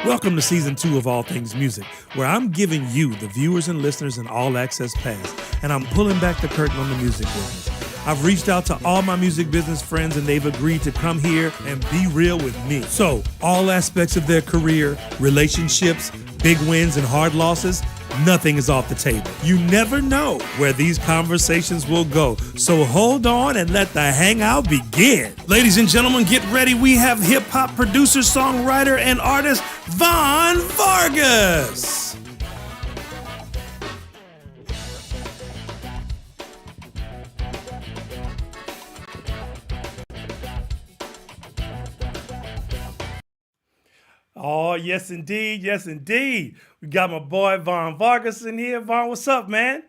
Welcome to Season 2 of All Things Music, where I'm giving you, the viewers and listeners, an all-access pass, and I'm pulling back the curtain on the music business. I've reached out to all my music business friends, and they've agreed to come here and be real with me. So, all aspects of their career, relationships, big wins and hard losses, nothing is off the table. You never know where these conversations will go, so hold on and let the hangout begin. Ladies and gentlemen, get ready. We have hip-hop producer, songwriter, and artist Von Vargas. Oh, yes, indeed. Yes, indeed. We got my boy Von Vargas in here. Von, what's up, man?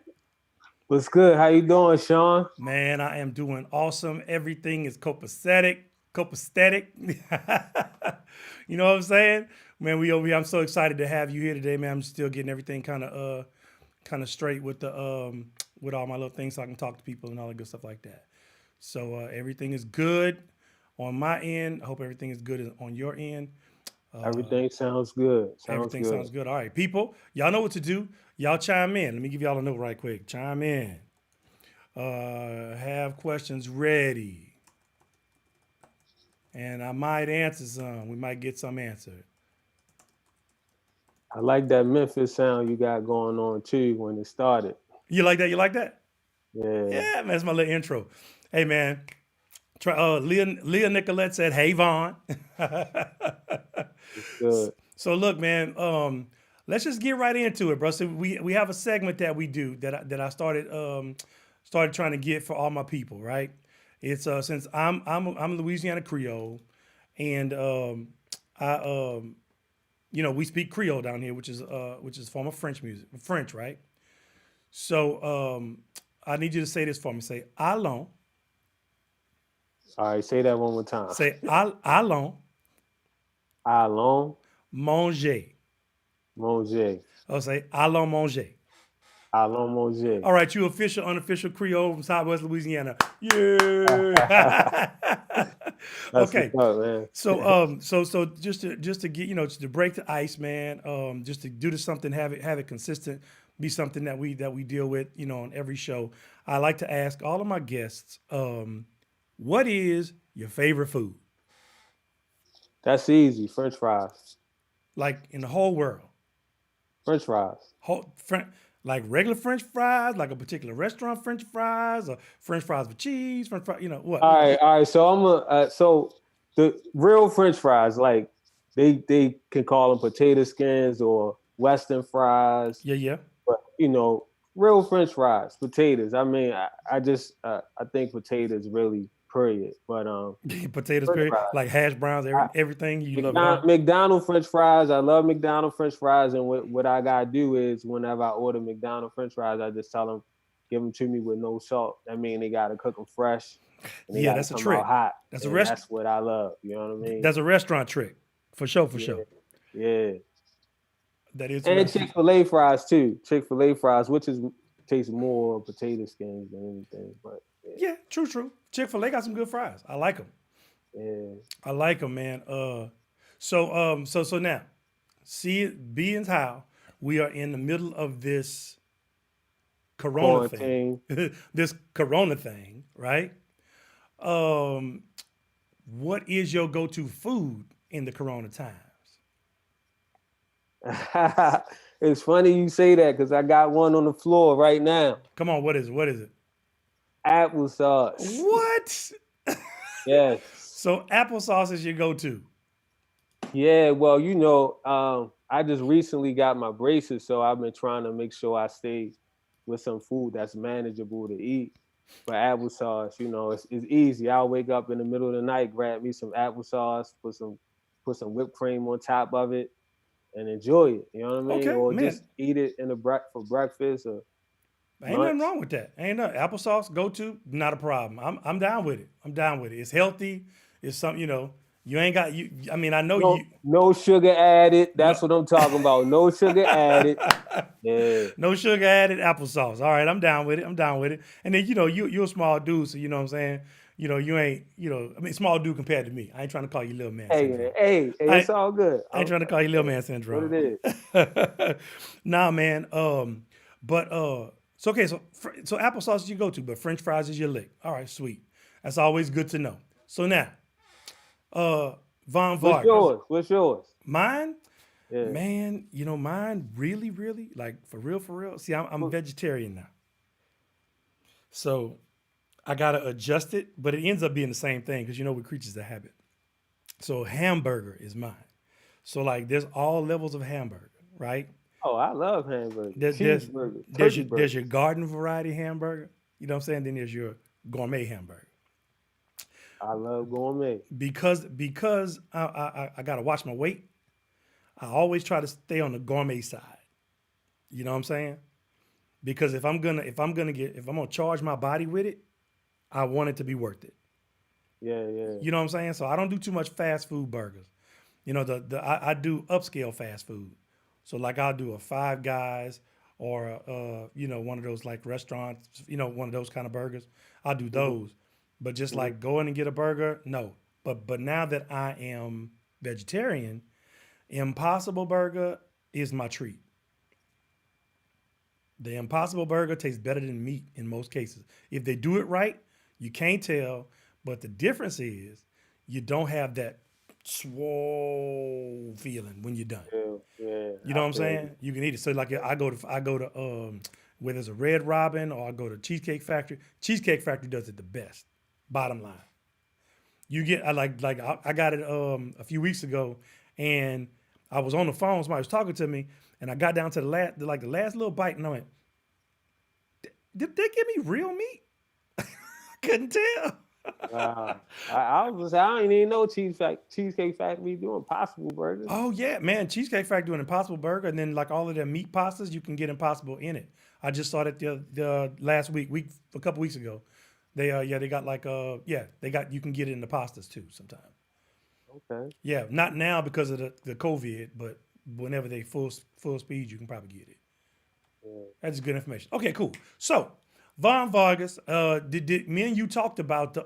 What's good? How you doing, Sean? Man, I am doing awesome. Everything is copacetic. You know what I'm saying? Man, we over here. I'm so excited to have you here today, man. I'm still getting everything kind of straight with the with all my little things so I can talk to people and all the good stuff like that. So everything is good on my end. I hope everything is good on your end. Everything sounds good. Everything sounds good. All right, people, y'all know what to do. Y'all chime in. Let me give y'all a note right quick. Chime in. Have questions ready. And I might answer some. We might get some answered. I like that Memphis sound you got going on too when it started. You like that? You like that? Yeah. Yeah, man. That's my little intro. Hey, man. Leah Nicolette said, "Hey, Vaughn." Good. So look, man. Let's just get right into it, bro. So we have a segment that we do that I started trying to get for all my people. Right? It's since I'm Louisiana Creole, and we speak Creole down here, which is a form of French, right? So I need you to say this for me. Say allons. All right, say that one more time. Say allons Allons manger. manger. I'll say allons manger. Allons manger. All right, you official, unofficial Creole from Southwest Louisiana. Yeah. Okay. Up, man. So just to get just to break the ice, man. Just to do something, have it consistent, be something that we deal with, on every show. I like to ask all of my guests, what is your favorite food? That's easy. French fries. Like in the whole world? French fries. Like regular French fries, like a particular restaurant French fries, or French fries with cheese, French fries, what? All right. So so the real French fries, like they can call them potato skins or Western fries. Yeah. But real French fries, potatoes. I mean, I think potatoes really period. But potatoes French period, fries. like hash browns, everything you love. McDonald's French fries. I love McDonald's French fries, and what I gotta do is whenever I order McDonald's French fries, I just tell them give them to me with no salt. I mean, they gotta cook them fresh. Yeah, that's a trick. Hot. That's That's what I love. You know what I mean? That's a restaurant trick, for sure. Yeah. That is. And Chick-fil-A fries too. Chick-fil-A fries, which tastes more potato skins than anything, but. Yeah, true. Chick-fil-A got some good fries. I like them. Yeah. I like them, man. So now, being how we are in the middle of this Corona thing, right? What is your go-to food in the Corona times? It's funny you say that because I got one on the floor right now. Come on, what is it? Applesauce. What? Yes. So applesauce is your go-to? Yeah, well, I just recently got my braces, so I've been trying to make sure I stay with some food that's manageable to eat. But applesauce, it's easy. I'll wake up in the middle of the night, grab me some applesauce, put some whipped cream on top of it, and enjoy it. You know what I mean? Okay, or man. just eat it for breakfast or. Ain't nothing wrong with that. Ain't nothing. Applesauce, go to, not a problem. I'm down with it. It's healthy. It's something, you ain't got you. I mean, I know no sugar added. That's what I'm talking about. No sugar added. Yeah. No sugar added applesauce. All right, I'm down with it. And then you're a small dude, so you know what I'm saying. you ain't, I mean, small dude compared to me. I ain't trying to call you little man Hey, syndrome. man, hey, I, it's all good. I ain't trying to call you little man What syndrome. it is. Nah, man. But so okay, so applesauce is you go to, but French fries is your lick. All right, sweet. That's always good to know. So now, Von What's Vargas, yours? What's yours? mine, Yeah. man. Mine really, really, like for real, for real. See, I'm What- vegetarian now, so I gotta adjust it, but it ends up being the same thing because we're creatures of habit. So hamburger is mine. So like, there's all levels of hamburger, right? Oh, I love hamburgers, There, there's cheeseburgers, there's turkey your there's burgers. your garden variety hamburger. You know what I'm saying? Then there's your gourmet hamburger. I love gourmet. Because I gotta watch my weight. I always try to stay on the gourmet side. You know what I'm saying? Because if I'm gonna charge my body with it, I want it to be worth it. Yeah, yeah. You know what I'm saying? So I don't do too much fast food burgers. I do upscale fast food. So like I'll do a Five Guys or one of those like restaurants, one of those kind of burgers. I'll do hmm those. But just hmm like going and get a burger, no. But now that I am vegetarian, Impossible Burger is my treat. The Impossible Burger tastes better than meat in most cases. If they do it right, you can't tell. But the difference is you don't have that swole feeling when you're done. Yeah, yeah. You know I what I'm feel you. saying? You can eat it. So like I go to where there's a Red Robin or I go to Cheesecake Factory. Cheesecake Factory does it the best. Bottom line. You get I got it a few weeks ago and I was on the phone, somebody was talking to me, and I got down to the last little bite and I went, did they give me real meat? Couldn't tell. Wow. I didn't even know Cheesecake Factory doing possible burgers. Oh yeah, man! Cheesecake Factory doing Impossible Burger, and then like all of their meat pastas, you can get Impossible in it. I just saw that the last week a couple weeks ago. They got you can get it in the pastas too sometimes. Okay. Yeah, not now because of the COVID, but whenever they full speed, you can probably get it. Yeah. That's good information. Okay, cool. So, Von Vargas, did me and you talked about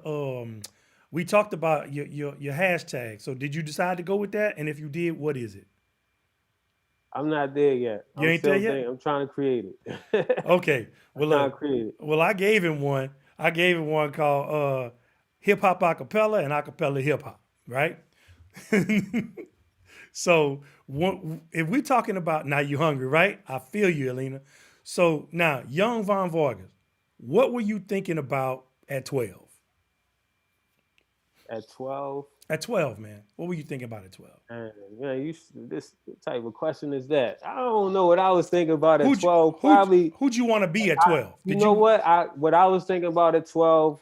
we talked about your hashtag. So, did you decide to go with that? And if you did, what is it? I'm not there yet. You I'm ain't there still yet. thinking. I'm trying to create it. Okay. I'm Well, trying look. to create it. Well, I gave him one. I gave him one called Hip Hop Acapella and Acapella Hip Hop. Right. So, if we're talking about now, you hungry, right? I feel you, Alina. So now, young Von Vargas, what were you thinking about at 12? At 12, At 12, man, what were you thinking about at 12? and this type of question is that? I don't know what I was thinking about at Who'd you, 12. who'd, Probably, who'd you want to be at I, 12? you Did know you? what I was thinking about at 12.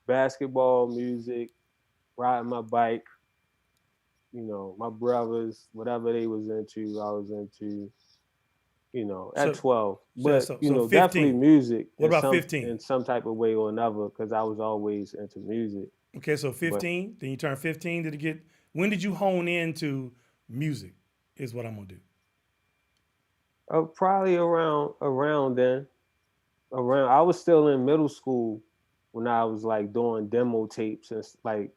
Basketball, music, riding my bike. My brothers, whatever they was into, I was into. At So, 12. so, But so, so definitely 15. music What in about some 15? in some type of way or another, because I was always into music. Okay, so But 15. Then you turn 15. Did it get? When did you hone into music? Is what I'm gonna do. probably around then. I was still in middle school when I was like doing demo tapes and like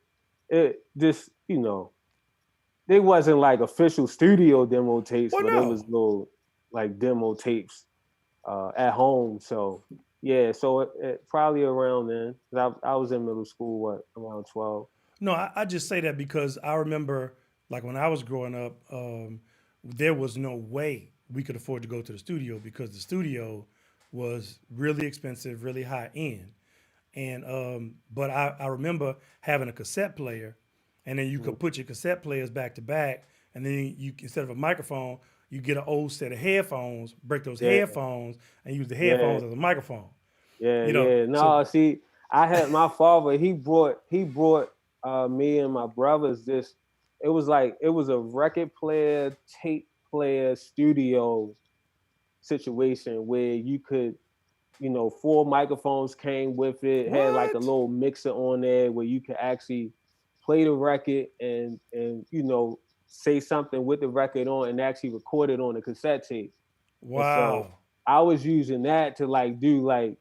it just they wasn't like official studio demo tapes, Well, but it was no. little like demo tapes at home. So yeah, so it probably around then. 'Cause I was in middle school, around 12. No, I just say that because I remember, like when I was growing up, there was no way we could afford to go to the studio because the studio was really expensive, really high end. And but I remember having a cassette player, and then you Mhm. could put your cassette players back to back, and then you instead of a microphone, you get an old set of headphones, break those Yeah, headphones, and use the yeah, headphones as a microphone. yeah, You know, yeah. so No, see, I had my father. He brought me and my brothers this. It was a record player, tape player, studio situation where you could, four microphones came with it. Had like a what? little mixer on there where you could actually play the record and say something with the record on and actually record it on a cassette tape. And so Wow. I was using that to like do like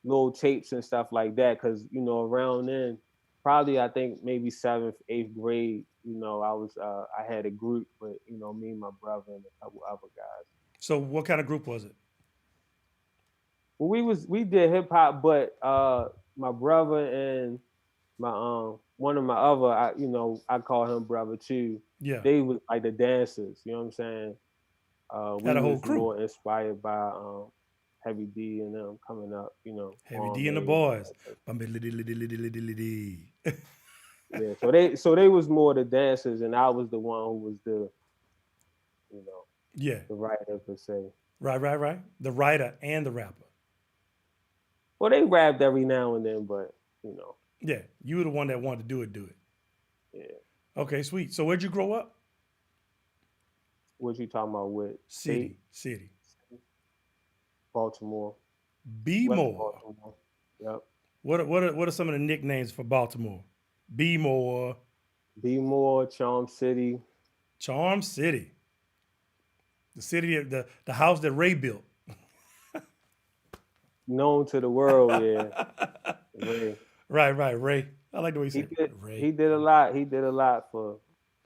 little tapes and stuff like that. Cause around then, probably I think maybe seventh, eighth grade. I had a group with me and my brother and a couple other guys. So what kind of group was it? Well, we did hip hop, but my brother and my one of my other I call him brother too. Yeah, They was like the dancers. You know what I'm saying? had We a whole was crew. more inspired by Heavy D and them coming up. Heavy D and the Kwame and all boys. that type. Bum-bidi-li-li-li-li-li-li-li. Yeah, so they was more the dancers, and I was the one who was you know Yeah, the writer per se. right. The writer and the rapper. Well, they rapped every now and then, but you know, Yeah, you were the one that wanted to do it. Do it. yeah. Okay, sweet. So where'd you grow up? What you talking about with state? City. Baltimore, Be West more. Baltimore. Yep. What are some of the nicknames for Baltimore? Be more. Be more, Charm City, Charm City. The city of the house that Ray built. known to the world. Yeah, Ray. Right. Ray. I like the way you He say did. Ray. He did a lot. He did a lot for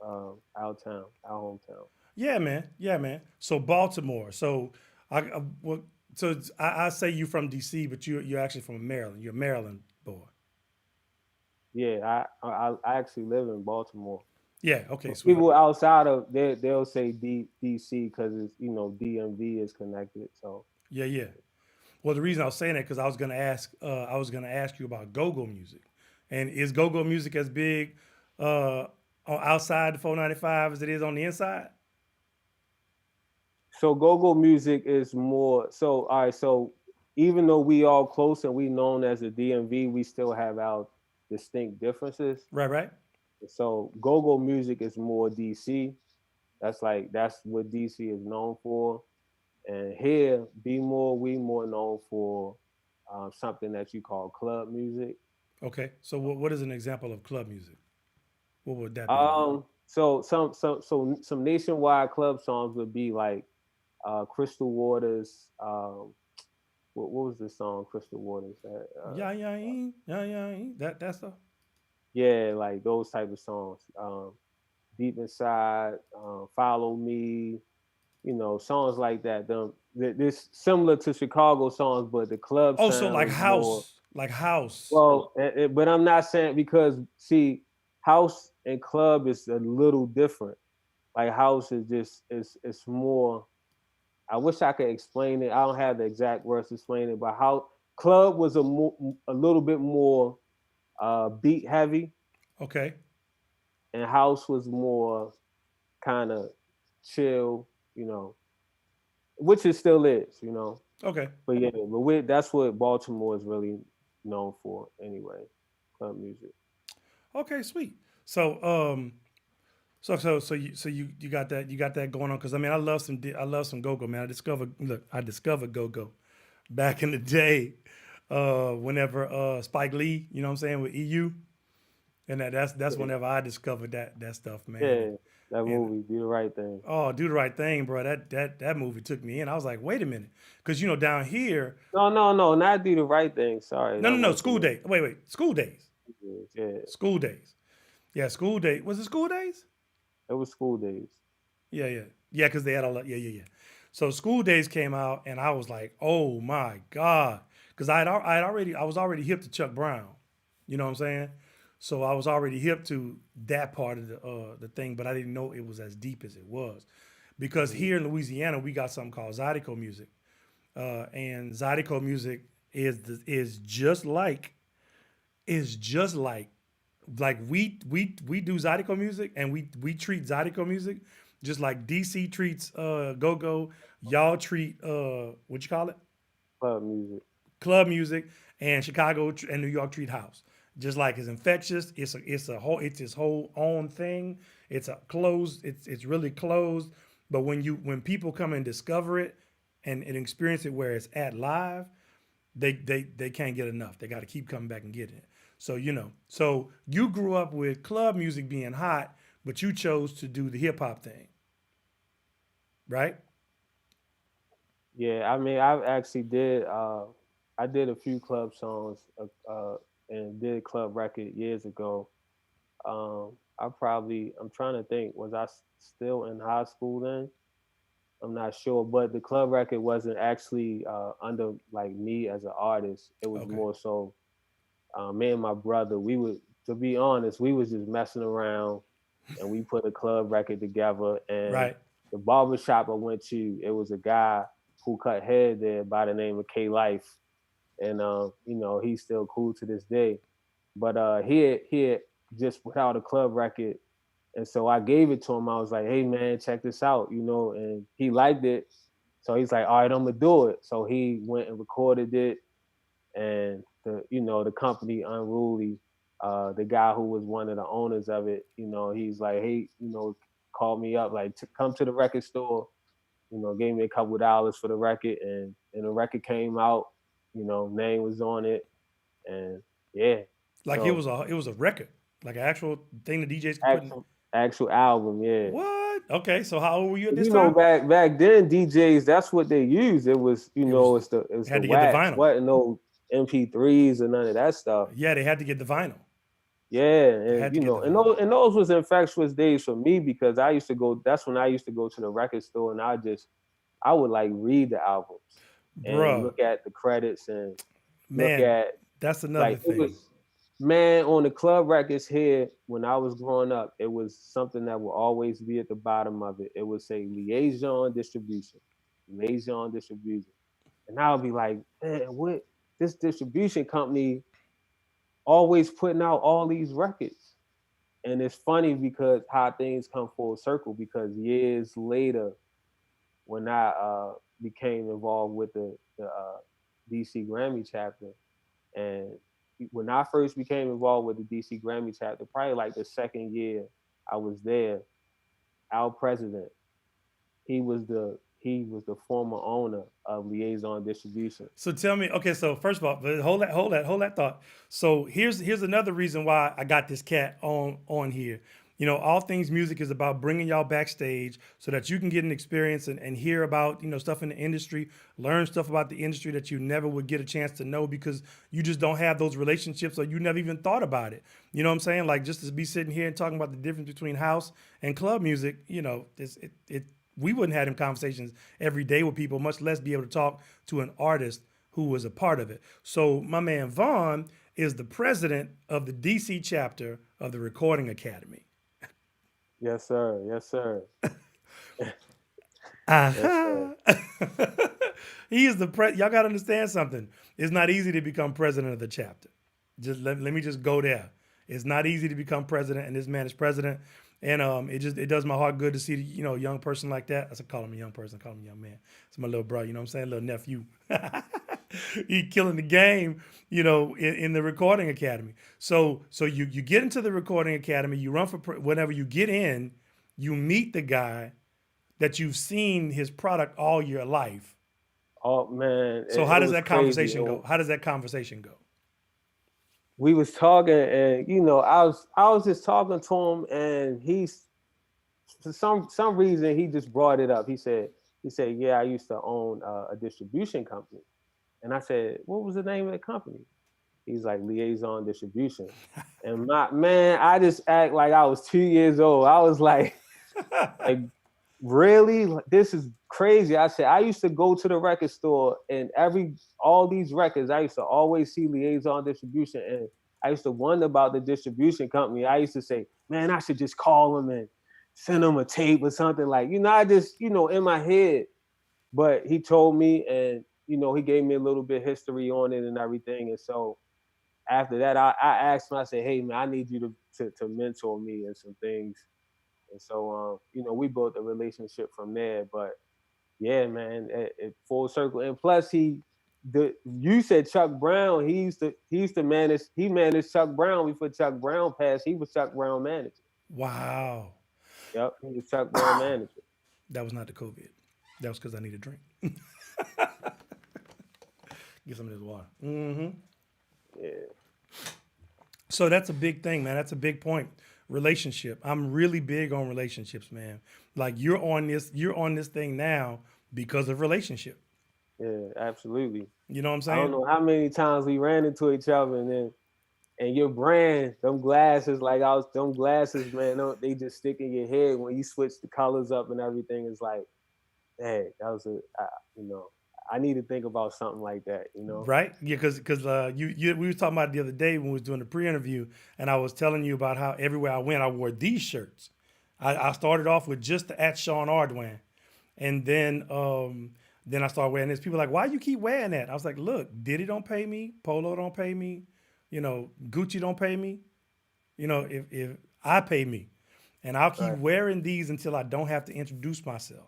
our town, our hometown. Yeah, man. Yeah, man. So Baltimore. So well, I say you from DC, but you're actually from Maryland. You're a Maryland boy. Yeah, I actually live in Baltimore. Yeah. Okay. But Sweet. people outside of they'll say DC because it's DMV is connected. So Yeah. Well, the reason I was saying that because I was gonna ask you about go-go music, and is go-go music as big outside the 495 as it is on the inside? go-go music is more so. All right, so even though we all close and we known as the DMV, we still have our distinct differences. Right. So go-go music is more DC. That's what DC is known for. And here, we more known for something that you call club music. Okay. So what is an example of club music? What would that be like? So some nationwide club songs would be like Crystal Waters. What was the song Crystal Waters? Yeah. That's the Yeah, like those type of songs. Deep Inside, Follow Me, songs like that. This similar to Chicago songs, but the club oh, so sound is more. like house. Well, but I'm not saying because see, house and club is a little different. Like house is just it's more. I wish I could explain it. I don't have the exact words to explain it, but how club was a little bit more beat heavy, Okay. and house was more kind of chill, which it still is. Okay. But yeah, that's what Baltimore is really known for anyway, club music. Okay. Sweet. So you got that going on because I mean I love some go go, man. I discovered go go back in the day whenever Spike Lee, you know what I'm saying, with EU, and that's Yeah, whenever I discovered that stuff, man. yeah, that And movie, Do the Right Thing. oh, do the right thing, bro. That movie took me in. I was like, wait a minute, because down here, No, not Do the Right Thing. Sorry, that no, wasn't school it. day. Wait, school days, Yeah, school days. Yeah, school day. Was it school days? it was School Days. Yeah, because they had a lot. Yeah. So school days came out, and I was like, oh my god, because I was already hip to Chuck Brown. You know what I'm saying? So I was already hip to that part of the thing, but I didn't know it was as deep as it was, because Hmm. here in Louisiana we got something called Zydeco music, and Zydeco music is just like we do Zydeco music, and we treat Zydeco music just like DC treats go go. Y'all treat what you call it, Club music. club music, and Chicago and New York treat house. Just like it's infectious. It's its whole own thing. It's a closed. It's really closed. But when people come and discover it and experience it where it's at live, they can't get enough. They got to keep coming back and getting it. So you grew up with club music being hot, but you chose to do the hip hop thing, right? Yeah, I mean, I actually did. I did a few club songs and did a club record years ago. I'm trying to think, was I still in high school then? I'm not sure, but the club record wasn't actually under like me as an artist. It was Okay. more so me and my brother. We would, to be honest, we was just messing around, and we put a club record together. And Right. the barber shop I went to, it was a guy who cut hair there by the name of K Life, and he's still cool to this day. But he had just put out a club record, and so I gave it to him. I was like, "Hey man, check this out," and he liked it. So he's like, "All right, I'm gonna do it." So he went and recorded it, and the company Unruly, the guy who was one of the owners of it, he's like, "Hey, called me up like to come to the record store." Gave me a couple of dollars for the record, and the record came out. Name was on it, and yeah. Like So it was a record, like an actual thing the DJs could put in. actual album, yeah. What? Okay, so how old were you at this You know, time? back then DJs, that's what they used. It was, It was it's the had to get the wax, vinyl. what no MP3s or none of that stuff. Yeah, they had to get the vinyl. Yeah, They and had to get the vinyl. those was infectious days for me because I used to go. That's when I used to go to the record store and I would like read the albums and Bruh, look at the credits and look man, at that's another like it thing. was man on the club records here when I was growing up. It was something that would always be at the bottom of it. It would say liaison distribution, and I would be like, man, what this distribution company always putting out all these records. And it's funny because how things come full circle because years later, when I became involved with the DC Grammy chapter, and when I first became involved with the DC Grammy chapter, probably like the second year I was there, our president, he was the former owner of Liaison Distribution. So tell me, okay, so first of all, hold that thought. So here's another reason why I got this cat on here. All things music is about bringing y'all backstage so that you can get an experience and hear about, stuff in the industry, learn stuff about the industry that you never would get a chance to know because you just don't have those relationships or you never even thought about it. You know what I'm saying? Like just to be sitting here and talking about the difference between house and club music, we wouldn't have them conversations every day with people, much less be able to talk to an artist who was a part of it. So my man Vaughn is the president of the DC chapter of the Recording Academy. Yes, sir. Yes, sir. Yes, sir. Uh-huh. He is the y'all gotta understand something. It's not easy to become president of the chapter. Just let me just go there. It's not easy to become president, and this man is president. And it does my heart good to see a young person like that. I said call him a young person, call him a young man. It's my little bro, you know what I'm saying? Little nephew. He killing the game, in the Recording Academy. So you get into the Recording Academy, you run for whenever you get in, you meet the guy that you've seen his product all your life. Oh man, So how it does was that crazy. conversation go? How does that conversation go? We was talking, and I was just talking to him, and he's for some reason he just brought it up. He said, yeah, I used to own a distribution company, and I said, what was the name of the company? He's like Liaison Distribution, and my man, I just act like I was 2 years old. I was like really, this is crazy. I said I used to go to the record store and all these records I used to always see Liaison Distribution, and I used to wonder about the distribution company. I used to say, man, I should just call them and send them a tape or something, like I just in my head. But he told me, and he gave me a little bit of history on it and everything. And so after that, I asked him, I said, hey man, I need you to mentor me in some things. And so, we built a relationship from there. But yeah, man, it full circle. And plus, you said Chuck Brown. He used to manage. He managed Chuck Brown before Chuck Brown passed. He was Chuck Brown manager. Wow. Yep, he was Chuck Brown manager. That was not the COVID. That was because I need a drink. Get some of this water. Yeah, So that's a big thing, man. That's a big point. Relationship. I'm really big on relationships, man. Like you're on this thing now because of relationship. Yeah, absolutely. You know what I'm I don't saying? know how many times we ran into each other, and your brand, them glasses, them glasses, man, they just stick in your head when you switch the colors up and everything. It's like, hey, that was you know, I need to think about something like that, you know. Right? Yeah, because you we was talking about it the other day when we was doing the pre-interview, and I was telling you about how everywhere I went, I wore these shirts. I started off with just the at Sean Ardwan, and then I started wearing this. People were like, why you keep wearing that? I was like, look, Diddy don't pay me, Polo don't pay me, Gucci don't pay me. If I pay me, and I'll keep Right, wearing these until I don't have to introduce myself.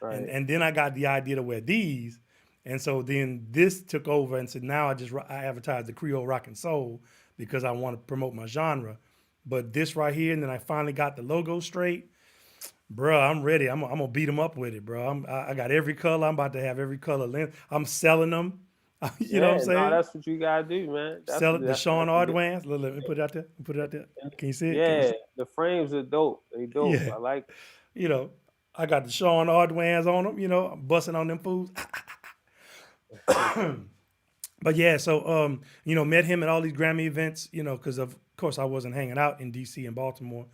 and right. and then I got the idea to wear these, and so then this took over, and so now I advertise the Creole rock and soul because I want to promote my genre. But this right here, and then I finally got the logo straight, bro. I'm ready. I'm gonna beat them up with it, bro. I got every color. I'm about to have every color length. I'm selling them. You know what I'm Yeah, no, saying? that's what you gotta do, man. Sell it. The Sean That's a good. Ardwans. Let me put it out there. Put it out there. Can you see it? Can you Yeah, see? the frames are dope. They dope. Yeah. I like. You know, I got the Sean Ardwans on them. I'm busting on them fools. But yeah, so met him at all these Grammy events, because of course I wasn't hanging out in DC and Baltimore.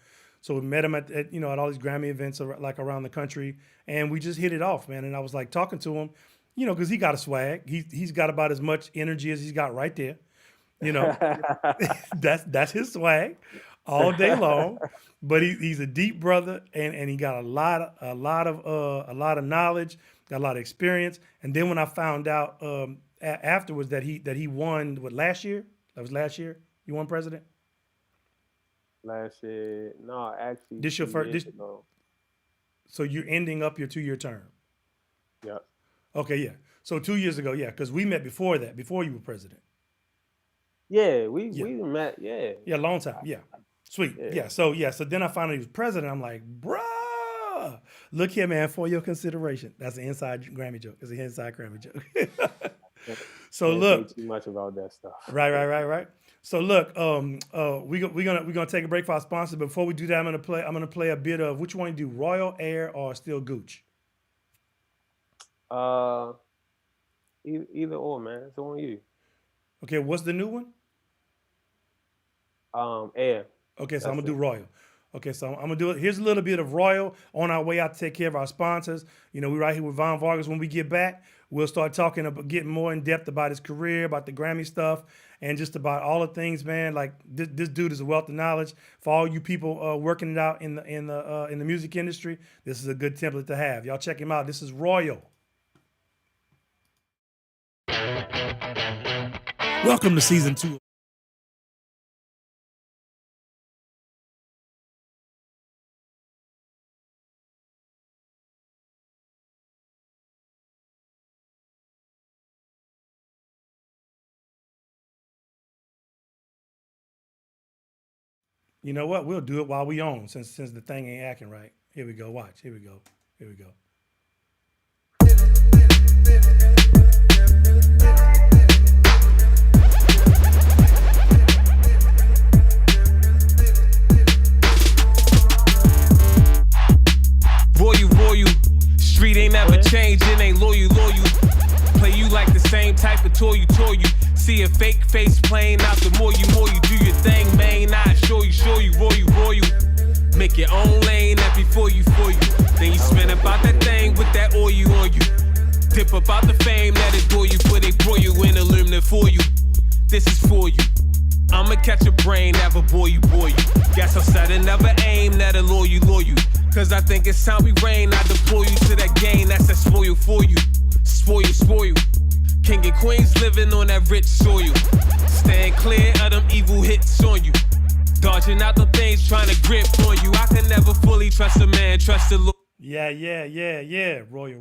So we met him at all these Grammy events like around the country, and we just hit it off, man. And I was like talking to him, because he got a swag. He's got about as much energy as he's got right there. You know, that's his swag all day long. But he's a deep brother, and he got a lot of knowledge, got a lot of experience. And then when I found out afterwards that he won last year, that was last year, you won president. Last year, no, actually This your two first. years ago. So you're ending up your 2-year term. Yep. Okay, yeah. So 2 years ago, yeah, because we met before that, before you were president. Yeah, we Yeah. we met. Yeah, Yeah, long time. Yeah. Sweet. yeah. Yeah. So then I found out he was president. I'm like, bruh, look here, man, for your consideration. That's an inside Grammy joke. It's an inside Grammy joke. So Can't look, say too much about that stuff. right. So look, we're gonna take a break for our sponsor. Before we do that, I'm gonna play a bit of which one you do, Royal Air or Still Gooch? Uh, either or, man. It's on you. Okay, what's the new one? Air. Okay, so I'm That's gonna do it. Royal. Okay, so I'm gonna do it. Here's a little bit of Royal on our way out to take care of our sponsors. We're right here with Von Vargas. When we get back, we'll start talking about getting more in depth about his career, about the Grammy stuff, and just about all the things, man. Like this dude is a wealth of knowledge for all you people working it out in the music industry. This is a good template to have. Y'all check him out. This is Royal. Welcome to season 2. You know what? We'll do it while we on, since the thing ain't acting right. Here we go. Watch. Here we go. Here we go. Royal, street ain't never changed, it ain't loyal. Play you like the same type of toy you. See a fake face playing out, the more you do your thing, man. I show you, royal. Make your own lane, that be for you. Then you spin about that thing with that oil on you. Dip about the fame that adore you, for they broil you in aluminum for you. This is for you. I'ma catch a brain, never bore you. Guess I'll set never aim, that'll lure you. Cause I think it's time we reign, I deploy you to that game, that's that spoil for you. Spoil. King and queens living on that rich soil. Staying clear of them evil hits on you. Dodging out the things trying to grip on you. I can never fully trust a man, trust the Lord. Yeah. Royal.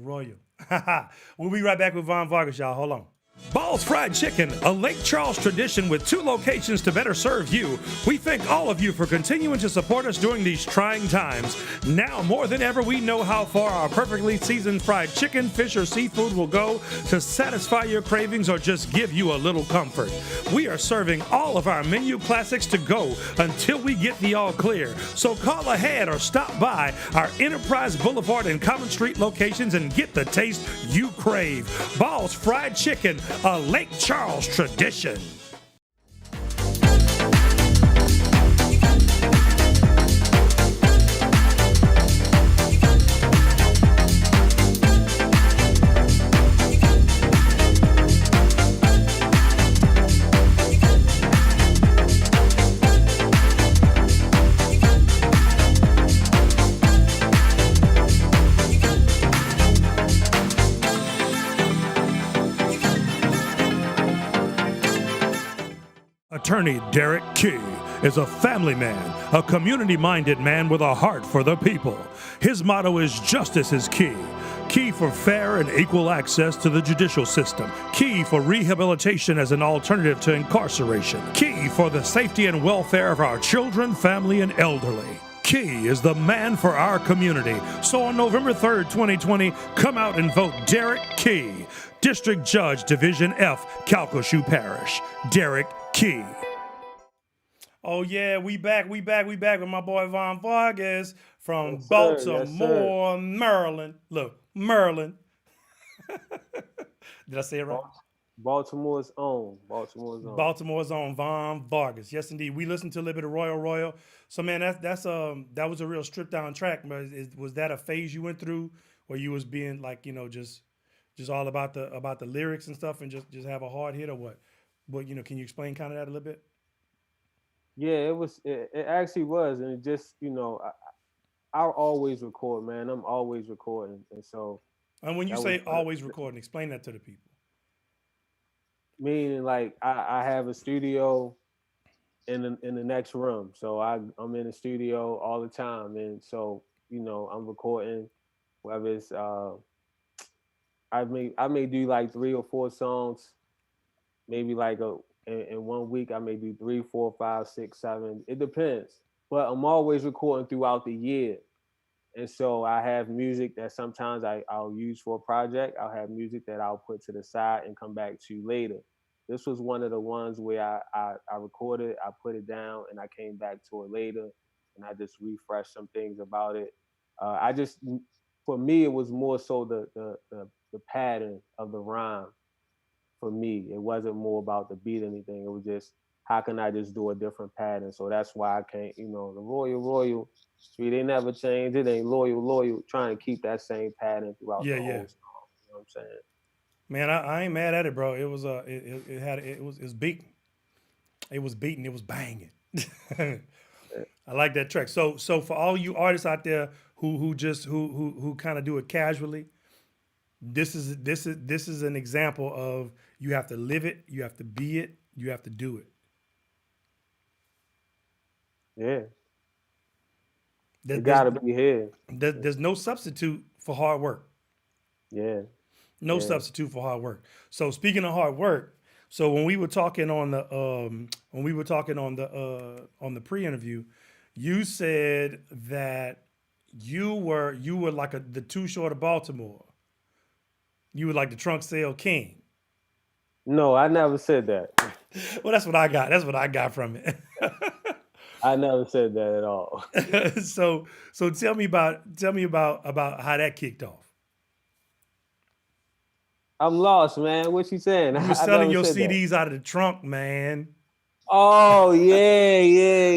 We'll be right back with Von Vargas, y'all. Hold on. Ball's Fried Chicken, a Lake Charles tradition with 2 locations to better serve you. We thank all of you for continuing to support us during these trying times. Now, more than ever, we know how far our perfectly seasoned fried chicken, fish, or seafood will go to satisfy your cravings or just give you a little comfort. We are serving all of our menu classics to go until we get the all clear. So call ahead or stop by our Enterprise Boulevard and Common Street locations and get the taste you crave. Ball's Fried Chicken, a Lake Charles tradition. Attorney Derek Key is a family man, a community-minded man with a heart for the people. His motto is justice is key. Key for fair and equal access to the judicial system. Key for rehabilitation as an alternative to incarceration. Key for the safety and welfare of our children, family, and elderly. Key is the man for our community. So on November 3rd, 2020, come out and vote Derek Key, District Judge, Division F, Calcasieu Parish. Derek Key. Oh yeah, we back with my boy Von Vargas from Baltimore, Maryland. Look, Maryland. Did I say it right? Baltimore's own. Baltimore's own Von Vargas. Yes, indeed. We listened to a little bit of Royal. So man, that was a real stripped down track. But was that a phase you went through where you was being like, just all about the lyrics and stuff and just have a hard hit or what? But can you explain kind of that a little bit? Yeah, it was. It actually was, and it just I always record, man. I'm always recording, and so. And when you say always recording, explain that to the people. Meaning, like I have a studio in the next room, so I'm in the studio all the time, and so I'm recording. Whether it's I may do like 3 or 4 songs. Maybe like in 1 week, I may do 3, 4, 5, 6, 7. It depends. But I'm always recording throughout the year. And so I have music that sometimes I'll use for a project. I'll have music that I'll put to the side and come back to later. This was one of the ones where I recorded, I put it down, and I came back to it later, and I just refreshed some things about it. For me, it was more so the pattern of the rhyme. For me, it wasn't more about the beat or anything. It was just, how can I just do a different pattern? So that's why I can't, the Royal Street, they never change. It ain't loyal, trying to keep that same pattern throughout the whole song. You know what I'm saying? Man, I ain't mad at it, bro. It was it was beating. It was beating, it was banging. I like that track. So for all you artists out there who kind of do it casually, this is an example of you have to live it, you have to be it, you have to do it. Yeah. You gotta be here. There's no substitute for hard work. Yeah. No substitute for hard work. So speaking of hard work, so when we were talking on the pre-interview, you said that you were like the Too Short of Baltimore. You were like the trunk sale king. No, I never said that. Well, that's what I got. That's what I got from it. I never said that at all. So tell me about how that kicked off. I'm lost, man. What you saying? You were selling your CDs out of the trunk, man. Oh yeah.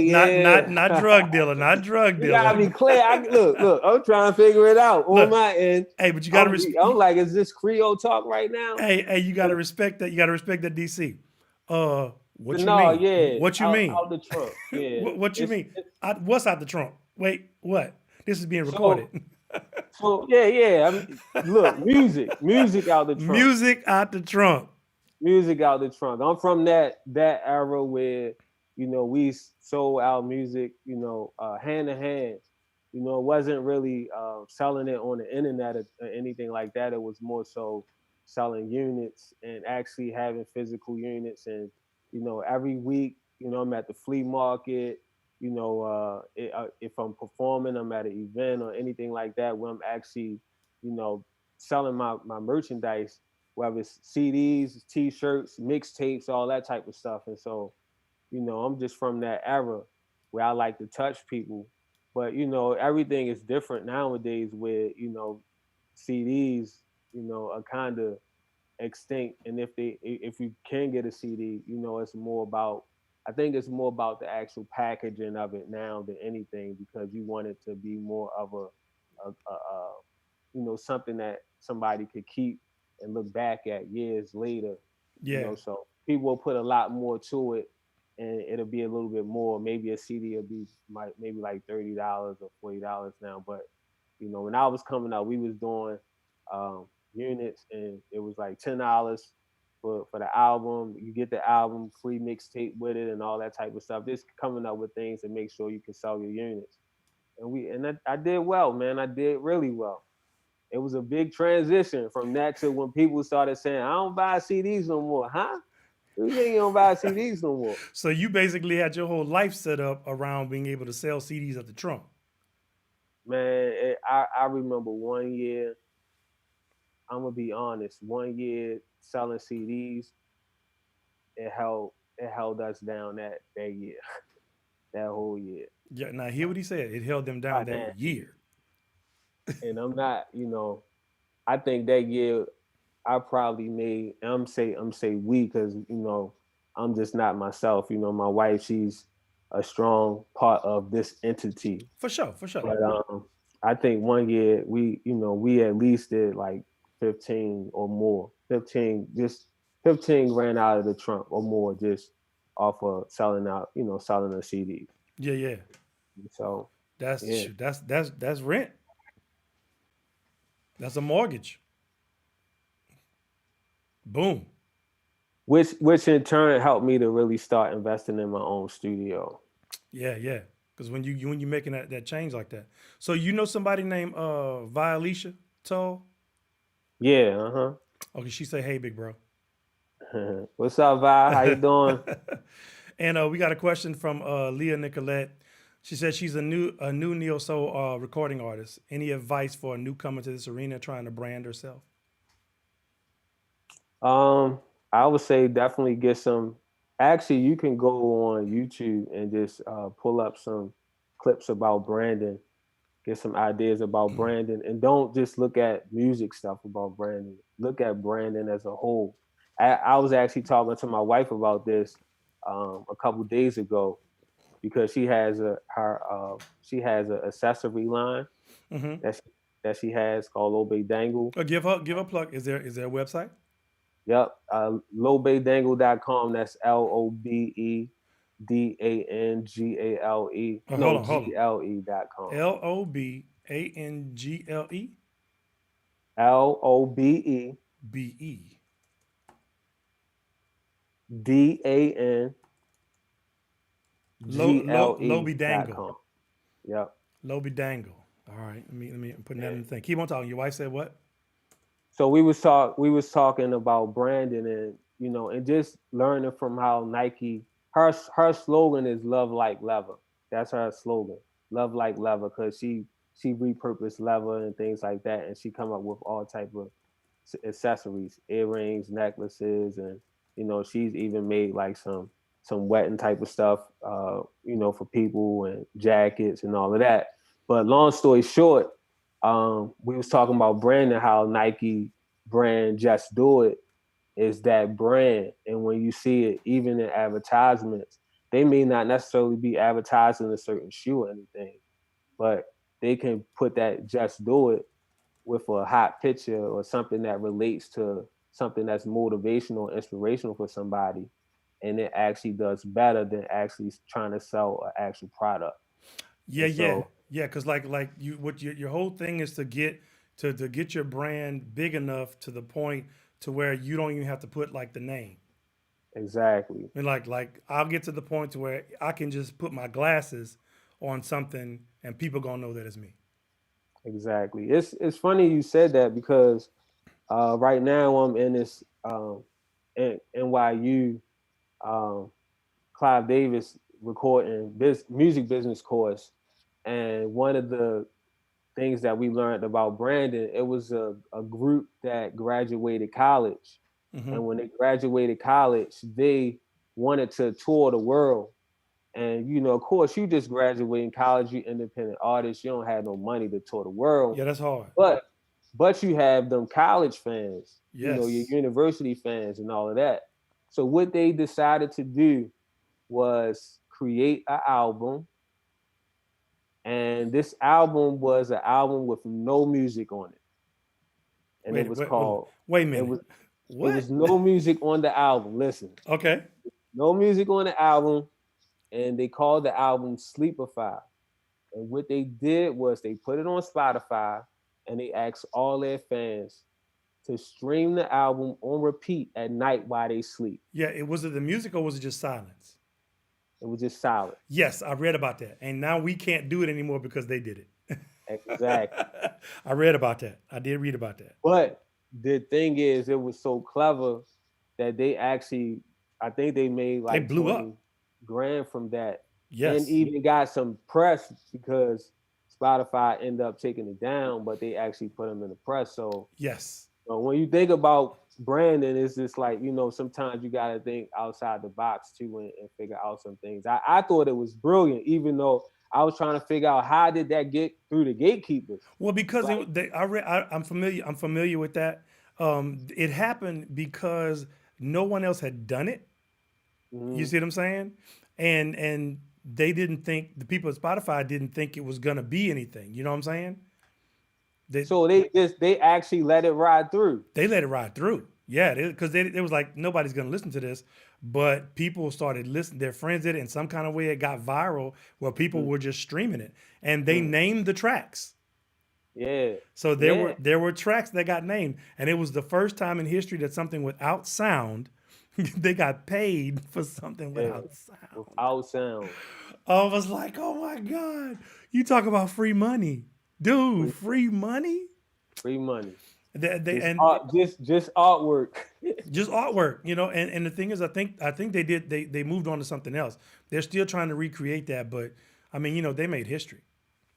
Not drug dealer, not drug dealer. You gotta be clear. Look. I'm trying to figure it out on my end. Hey, but you gotta respect. I'm like, is this Creole talk right now? Hey, you gotta respect that. You gotta respect that, DC. What you mean? Yeah. What you mean? Out the trunk. Yeah. what you mean? What's out the trunk? Wait, what? This is being recorded. So yeah. Look, music out the trunk. Music out the trunk. Music out the trunk. I'm from that era where, we sold our music, hand to hand. It wasn't really selling it on the internet or anything like that. It was more so, selling units and actually having physical units. And every week, I'm at the flea market. If I'm performing, I'm at an event or anything like that where I'm actually, you know, selling my merchandise, whether it's CDs, T-shirts, mixtapes, all that type of stuff. And so, I'm just from that era where I like to touch people. But everything is different nowadays where, CDs, are kind of extinct. And if you can get a CD, it's more about, I think it's more about the actual packaging of it now than anything, because you want it to be more of a something that somebody could keep and look back at years later. Yeah. So people will put a lot more to it, and it'll be a little bit more. Maybe a CD will be maybe like $30 or $40 now. But when I was coming up, we was doing units, and it was like $10 for the album. You get the album, free mixtape with it, and all that type of stuff. Just coming up with things to make sure you can sell your units. And I did well, man. I did really well. It was a big transition from that to when people started saying, "I don't buy CDs no more." Huh? You mean you don't buy CDs no more? So you basically had your whole life set up around being able to sell CDs at the trunk. Man, I remember one year. I'm gonna be honest. One year selling CDs, it held us down that year, that whole year. Yeah. Now hear what he said. It held them down that year. And I'm not, I think that year I probably made. I'm say we, because I'm just not myself. My wife, she's a strong part of this entity. For sure. For sure. But I think one year we at least did like 15 or more. 15 ran out of the trunk or more, just off of selling the CDs. Yeah. Yeah. So That's yeah. that's rent. That's a mortgage. Boom. Which in turn helped me to really start investing in my own studio. Yeah, yeah. Because when you making that change like that, so you know somebody named Vialisha Toll. Yeah, Okay, she say, "Hey, big bro." What's up, Vi? How you doing? And we got a question from Leah Nicolette. She said she's a new neo soul recording artist. Any advice for a newcomer to this arena trying to brand herself? I would say definitely get some. Actually, you can go on YouTube and just pull up some clips about branding, get some ideas about branding, and don't just look at music stuff about branding. Look at branding as a whole. I was actually talking to my wife about this a couple days ago, because she has a accessory line Mm-hmm. that she has called Obey Dangle. Give her a plug. Is there a website? Yep, lobeydangle.com. That's LOBEDANGALE. Oh, No, hold on. GLE.com. LOBANGLE LOBEDANGLE. BE. Loby Dangle. Yep. Loby Dangle. All right. Let me put that in the thing. Keep on talking. Your wife said what? So we was talking about branding, and just learning from how Nike, her slogan is "Love Like Leather." That's her slogan, "Love Like Leather," because she repurposed leather and things like that, and she come up with all type of accessories, earrings, necklaces, and she's even made like some wetting type of stuff, for people, and jackets and all of that. But long story short, we was talking about branding, how Nike brand Just Do It is that brand. And when you see it, even in advertisements, they may not necessarily be advertising a certain shoe or anything, but they can put that Just Do It with a hot picture or something that relates to something that's motivational, inspirational for somebody. And it actually does better than actually trying to sell an actual product. Yeah, yeah. Because like your whole thing is to get your brand big enough to the point to where you don't even have to put like the name. Exactly. And like I'll get to the point to where I can just put my glasses on something and people gonna know that it's me. Exactly. It's funny you said that, because Right now I'm in this NYU Clive Davis recording music business course, and one of the things that we learned about Brandon, it was a group that graduated college, Mm-hmm. and when they graduated college, they wanted to tour the world. And of course, you just graduating college, you independent artist, you don't have no money to tour the world, Yeah, that's hard. but you have them college fans, your Yes. university fans and all of that. So what they decided to do was create an album, and this album was an album with no music on it, and it Wait, was wait, wait, called wait a it minute. was it What? was no music on the album. Listen, Okay. no music on the album, and they called the album Sleepify. And what they did was they put it on Spotify, and they asked all their fans to stream the album on repeat at night while they sleep. Yeah, was it the music or was it just silence? It was just silent. Yes, I read about that. And now we can't do it anymore because they did it. Exactly. I read about that. I did read about that. But the thing is, it was so clever that they actually, I think they made They like blew 20 up. grand from that, and Yes. even got some press because Spotify ended up taking it down, but they actually put them in the press. So Yes. when you think about Brandon, it's just like, sometimes you got to think outside the box too, and figure out some things. I thought it was brilliant, even though I was trying to figure out how did that get through the gatekeepers. Well, because Like, I'm familiar. I'm familiar with that. It happened because no one else had done it. You see what I'm saying? And they didn't think, the people at Spotify didn't think it was gonna be anything. You know what I'm saying? so they actually let it ride through. They let it ride through. Yeah, because it was like nobody's gonna listen to this, but people started listening. Their friends did it in some kind of way. It got viral where people were just streaming it, and they named the tracks. Yeah. So there were tracks that got named, and it was the first time in history that something without sound, they got paid for something without sound. Without sound. I was like, oh my God, you talk about free money, dude, free money. Free money. Just artwork. just artwork, and the thing is, I think they moved on to something else. They're still trying to recreate that, but I mean, they made history.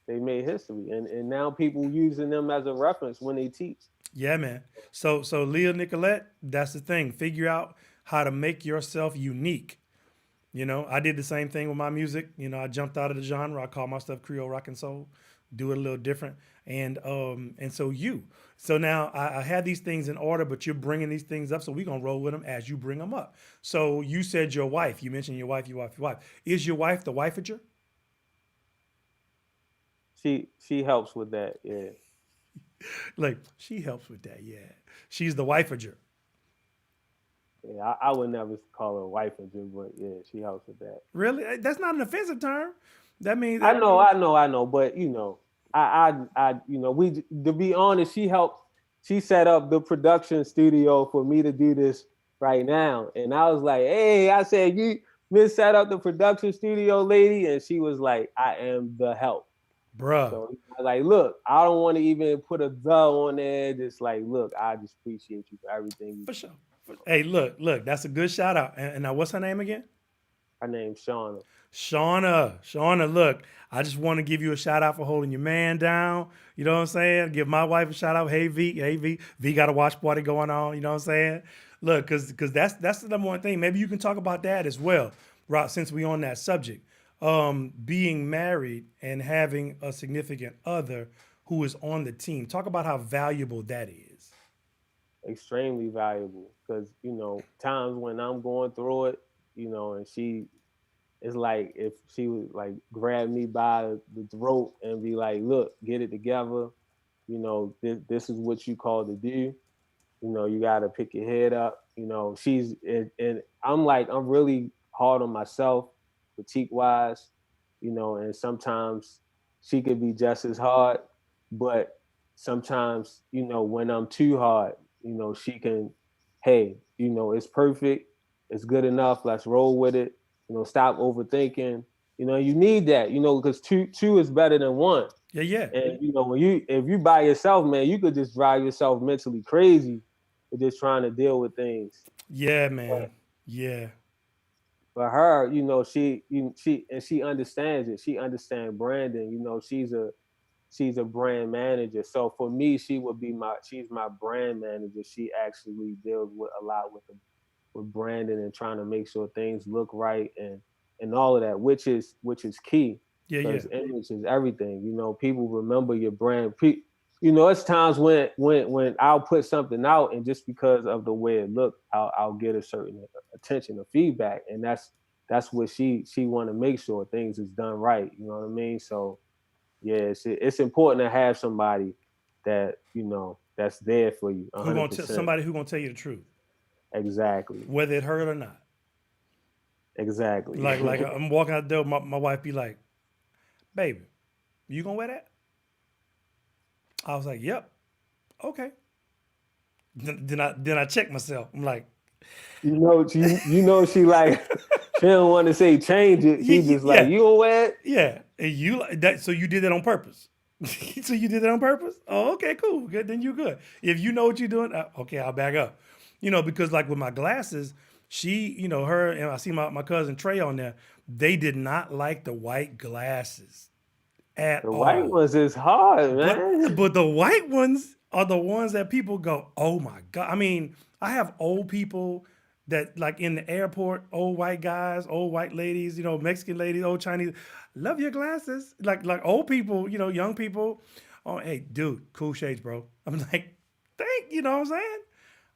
They made history, and now people using them as a reference when they teach. Yeah, man. So Leah Nicolette, that's the thing. Figure out how to make yourself unique. I did the same thing with my music. I jumped out of the genre. I call my stuff Creole rock and soul. Do it a little different. And so now I had these things in order, but you're bringing these things up, so we're gonna roll with them as you bring them up. So you said your wife. You mentioned your wife. Is your wife the wifeager? She helps with that. Yeah. Like, she helps with that. Yeah, she's the wifeager. Yeah, I would never call her a wifeager, but yeah, she helps with that. Really? That's not an offensive term. That means I know, but we, to be honest, she set up the production studio for me to do this right now. And I was like, hey, I said, you set up the production studio, lady, and she was like, I am the help. Bruh. So like, look, I don't want to even put a the on there. Just like, look, I just appreciate you for everything. For sure. Hey, look, that's a good shout out. And now, what's her name again? Her name's Shauna. Shauna, look, I just want to give you a shout out for holding your man down. You know what I'm saying? Give my wife a shout out. Hey, V. V got a watch party going on. You know what I'm saying? Look, because that's the number one thing. Maybe you can talk about that as well, right, since we on that subject. Being married and having a significant other who is on the team. Talk about how valuable that is. Extremely valuable, because times when I'm going through it, and she is like, if she would like grab me by the throat and be like, look, get it together, this is what you called to do, you got to pick your head up, she's and I'm really hard on myself, critique wise, and sometimes she could be just as hard, but sometimes when I'm too hard, she can, hey, it's perfect, it's good enough, let's roll with it, stop overthinking, You know, you need that, you know, because two is better than one. Yeah. And you know, if you by yourself, man, you could just drive yourself mentally crazy with just trying to deal with things. Yeah, man. But Yeah. for her, you know, she understands it. She understands branding. You know, she's a brand manager. So for me, she's my brand manager. She actually deals with a lot with branding and trying to make sure things look right and all of that, which is key Yeah. because image is everything. You know, people remember your brand. You know, it's times when I'll put something out and just because of the way it looked, I'll get a certain attention or feedback, and that's what she want to make sure things is done right. You know what I mean? So yeah, it's important to have somebody that you know that's there for you, Who gonna 100%. somebody who gonna tell you the truth, Exactly, whether it hurt or not. exactly. Like I'm walking out the door, my wife be like, "Baby, you gonna wear that?" I was like, "Yep, okay." Then I check myself. I'm like, You know she like she don't want to say change it. She just like yeah, you gonna wear it. yeah. And you like that? So you did that on purpose? So you did that on purpose? Oh, okay, cool. Good. Then you good. If you know what you're doing, okay, I'll back up. You know, because like with my glasses, she, you know, her and I see my cousin Trey on there. They did not like the white glasses at The white all. ones is hard, But man. but the white ones are the ones that people go, oh my God. I mean, I have old people that like in the airport, old white guys, old white ladies, you know, Mexican ladies, old Chinese, love your glasses. Like old people, you know, young people. Oh, hey, dude, cool shades, bro. I'm like, you know what I'm saying?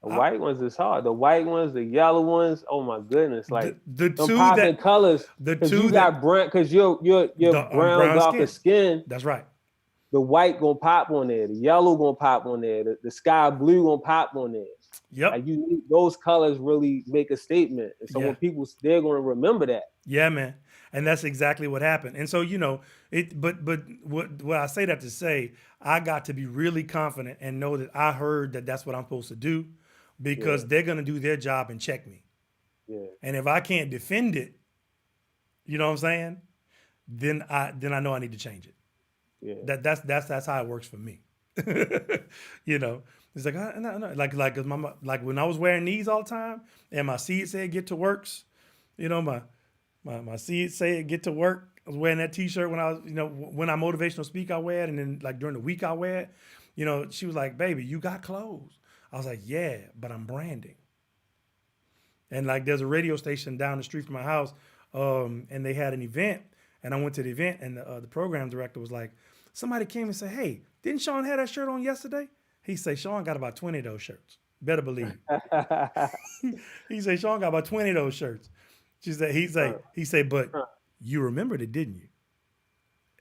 The white ones is hard. The white ones, the yellow ones. Oh my goodness, like The them two popping that colors. the Because you two that got brown. Because you're brown brown darker skin. skin. That's right. The white gonna pop on there. The yellow gonna pop on there. The sky blue gonna pop on there. Yep. Like those colors really make a statement. And so Yeah. when people they're gonna remember that. Yeah, man. And that's exactly what happened. And so, you know, but what I say that to say, I got to be really confident and know that I heard that that's what I'm supposed to do because Yeah. they're going to do their job and check me. Yeah. And if I can't defend it, you know what I'm saying? Then I know I need to change it. Yeah. That's how it works for me. You know, it's like no. Like when I was wearing these all the time and my seed said get to works, you know, my seed said get to work. I was wearing that T-shirt when I was, you know, when I motivational speak, I wear it, and then like during the week I wear it. You know, she was like, "Baby, you got clothes." I was like, "Yeah, but I'm branding." And like, there's a radio station down the street from my house, and they had an event, and I went to the event, and the program director was like, somebody came and said, "Hey, didn't Sean have that shirt on yesterday?" He said, "Sean got about 20 of those shirts. Better believe." He said, "Sean got about 20 of those shirts." He said, "But you remembered it, didn't you?"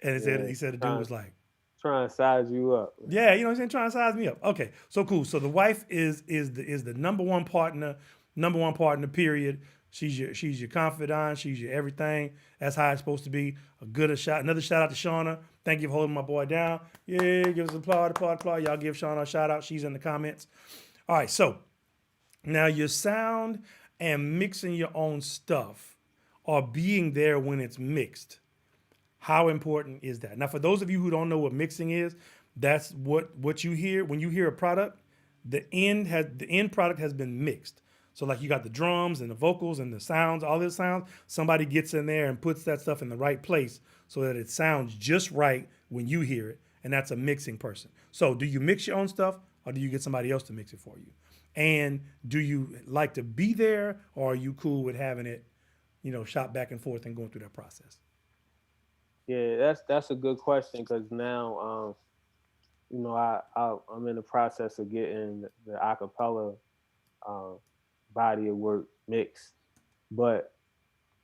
And he said the dude was like, trying to size you up. "Yeah, you know what I'm saying, trying to size me up." Okay, so cool. So the wife is the number one partner, period. She's your confidant. She's your everything. That's how it's supposed to be. Another shout out to Shauna. Thank you for holding my boy down. Yeah, give us applaud. Y'all give Shauna a shout out. She's in the comments. All right, so now your sound and mixing your own stuff or being there when it's mixed. How important is that? Now, for those of you who don't know what mixing is, that's what you hear when you hear a product. The end product has been mixed. So like you got the drums and the vocals and the sounds, all this sounds. Somebody gets in there and puts that stuff in the right place so that it sounds just right when you hear it, and that's a mixing person. So do you mix your own stuff or do you get somebody else to mix it for you? And do you like to be there or are you cool with having it, you know, shot back and forth and going through that process? Yeah, that's a good question because now, you know, I'm in the process of getting the acapella body of work mixed, but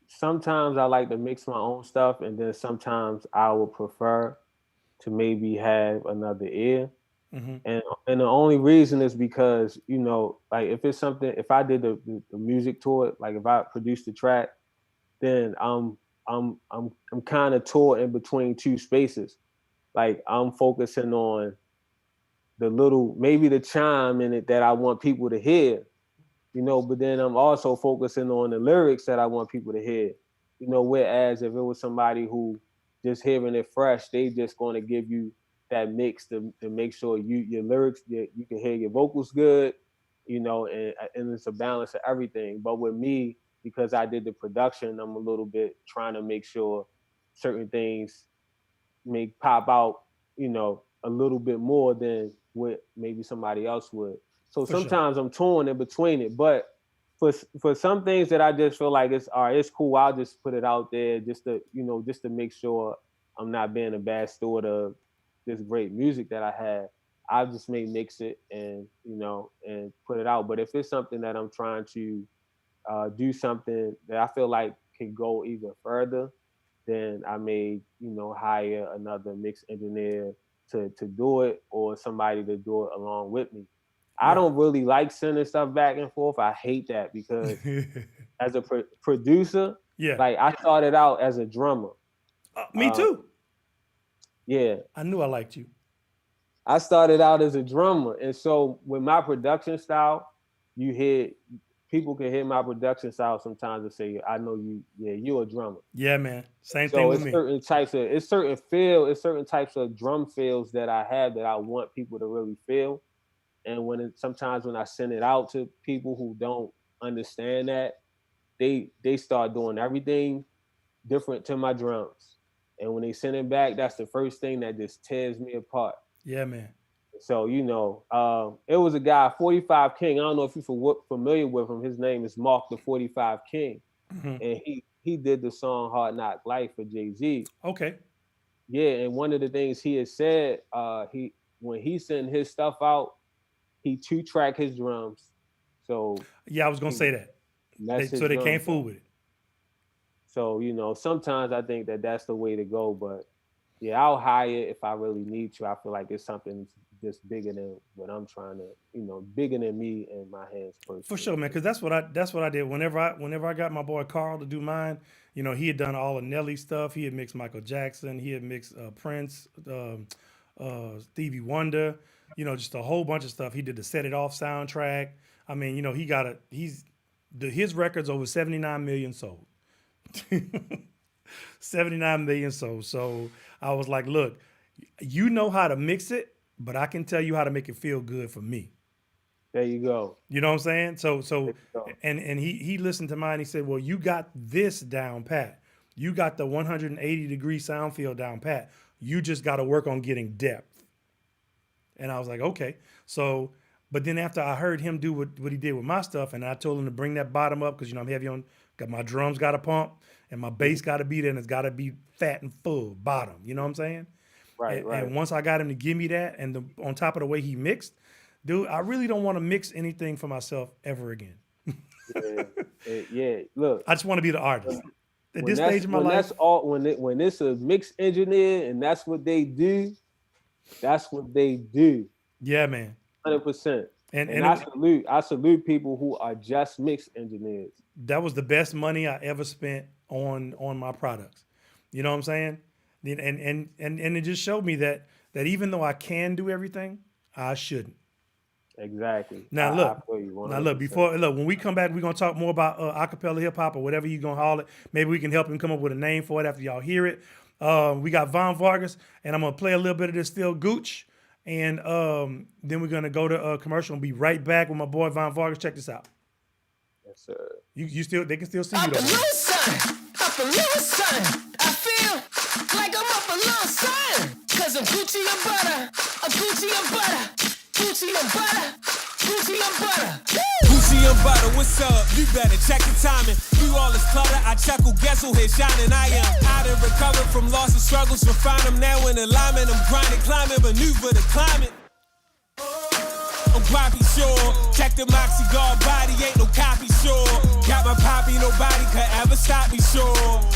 sometimes I like to mix my own stuff, and then sometimes I would prefer to maybe have another ear. Mm-hmm. And the only reason is because, you know, like if it's something, if I did the music to it, like if I produced the track, then I'm kind of torn in between two spaces. Like I'm focusing on the little, maybe the chime in it that I want people to hear, you know, but then I'm also focusing on the lyrics that I want people to hear. whereas if it was somebody who just hearing it fresh, they just going to give you that mix to make sure your lyrics, you can hear your vocals good, and it's a balance of everything. But with me, because I did the production, I'm a little bit trying to make sure certain things may pop out, a little bit more than what maybe somebody else would. So sometimes I'm torn in between it. But for some things that I just feel like it's all right, it's cool, I'll just put it out there just to make sure I'm not being a bad steward of this great music that I have. I just may mix it and and put it out. But if it's something that I'm trying to do something that I feel like can go even further, then I may, hire another mix engineer to do it, or somebody to do it along with me. I don't really like sending stuff back and forth. I hate that because as a producer, like I started out as a drummer. Me too. Yeah. I knew I liked you. I started out as a drummer. And so with my production style, people can hear my production style sometimes and say, I know you're a drummer. Yeah, man. Same thing with me. It's certain types of drum feels that I have that I want people to really feel. And sometimes when I send it out to people who don't understand that, they start doing everything different to my drums. And when they send it back, that's the first thing that just tears me apart. Yeah, man. So, it was a guy, 45 King. I don't know if you're familiar with him. His name is Mark the 45 King. Mm-hmm. And he did the song Hard Knock Life for Jay-Z. Okay. Yeah, and one of the things he had said, when he sent his stuff out, he 2-track his drums. So yeah, I was gonna say that. So they can't fool with it. So sometimes I think that's the way to go. But yeah, I'll hire if I really need to. I feel like it's something just bigger than what I'm trying to, bigger than me and my hands personally. For sure, man. Because that's what I did. Whenever I got my boy Carl to do mine, he had done all of Nelly stuff. He had mixed Michael Jackson. He had mixed Prince, Stevie Wonder. Just a whole bunch of stuff. He did the Set It Off soundtrack. I mean, his record's over 79 million sold. 79 million sold. So I was like, look, you know how to mix it, but I can tell you how to make it feel good for me. There you go. You know what I'm saying? So and he listened to mine. He said, well, you got this down pat. You got the 180-degree sound field down pat. You just got to work on getting depth. And I was like, okay. So, but then after I heard him do what he did with my stuff, and I told him to bring that bottom up because, I'm heavy on, got my drums got to pump, and my bass got to be there, and it's got to be fat and full bottom. You know what I'm saying? Right. And once I got him to give me that, and on top of the way he mixed, dude, I really don't want to mix anything for myself ever again. Yeah. Look, I just want to be the artist. At this stage of my life, that's all. When it's a mix engineer and that's what they do, that's what they do. Yeah, man. 100%. And I salute people who are just mix engineers. That was the best money I ever spent on my products. You know what I'm saying? And it just showed me that even though I can do everything, I shouldn't. Exactly. Now look, when we come back, we're gonna talk more about acapella hip hop or whatever you're gonna call it. Maybe we can help him come up with a name for it after y'all hear it. We got Von Vargas, and I'm gonna play a little bit of this Still Gooch, and then we're gonna go to commercial and be right back with my boy Von Vargas. Check this out. Yes, sir. They can still see you though. Up a little son. I feel like I'm up a little son. 'Cause I'm Gucci and butter, a Gucci and butter, Gucci and butter, Gucci and butter. Gucci and butter, what's up? You better check the timing. Through all this clutter, I chuckle, guess who here shining? I am out and recovered from loss and struggles. Refine them now in alignment. I'm grinding, climbing, maneuver the climate. I'm Poppy sure. Check the Moxie guard body, ain't no copy sure. Got my poppy, nobody could ever stop me sure.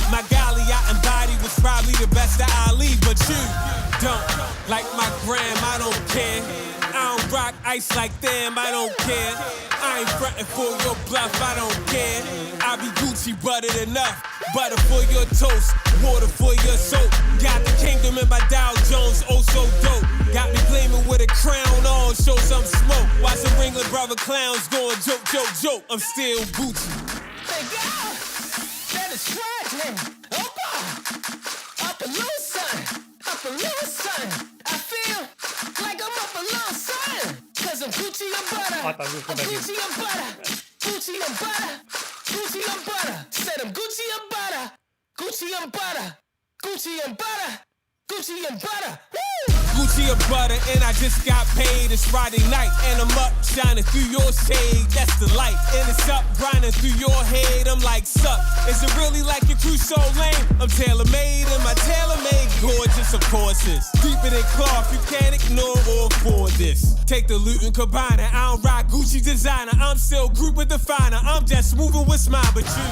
My galley I embodied was probably the best that I leave, but you don't. Like my gram, I don't care. I don't rock ice like them, I don't care. I ain't frontin' for your bluff, I don't care. I be Gucci buttered enough. Butter for your toast, water for your soap. Got the kingdom in my Dow Jones, oh so dope. Got me gleaming with a crown on, show some smoke. Watch the Ringling Brother clowns going joke, joke, joke. I'm still Gucci. Thank God, that is trash. name. Opa! Up a little son. Up a little son. I feel like I'm up a little son. Cause I'm Gucci and butter. I thought we was I'm coming back in. Gucci and butter. Gucci and butter. Gucci and butter. Said I'm Gucci and butter. Gucci and butter. Gucci and butter. Gucci and butter. Woo! Gucci and butter, and I just got paid. It's Friday night, and I'm up shining through your shade. That's the light, and it's up grinding through your head. I'm like, suck. Is it really like your crew so lame? I'm tailor made, and my tailor made gorgeous, of course. It's deeper than cloth. You can't ignore or afford this. Take the loot and combine it. I don't rock Gucci designer. I'm still group with definer. I'm just moving with smile, but you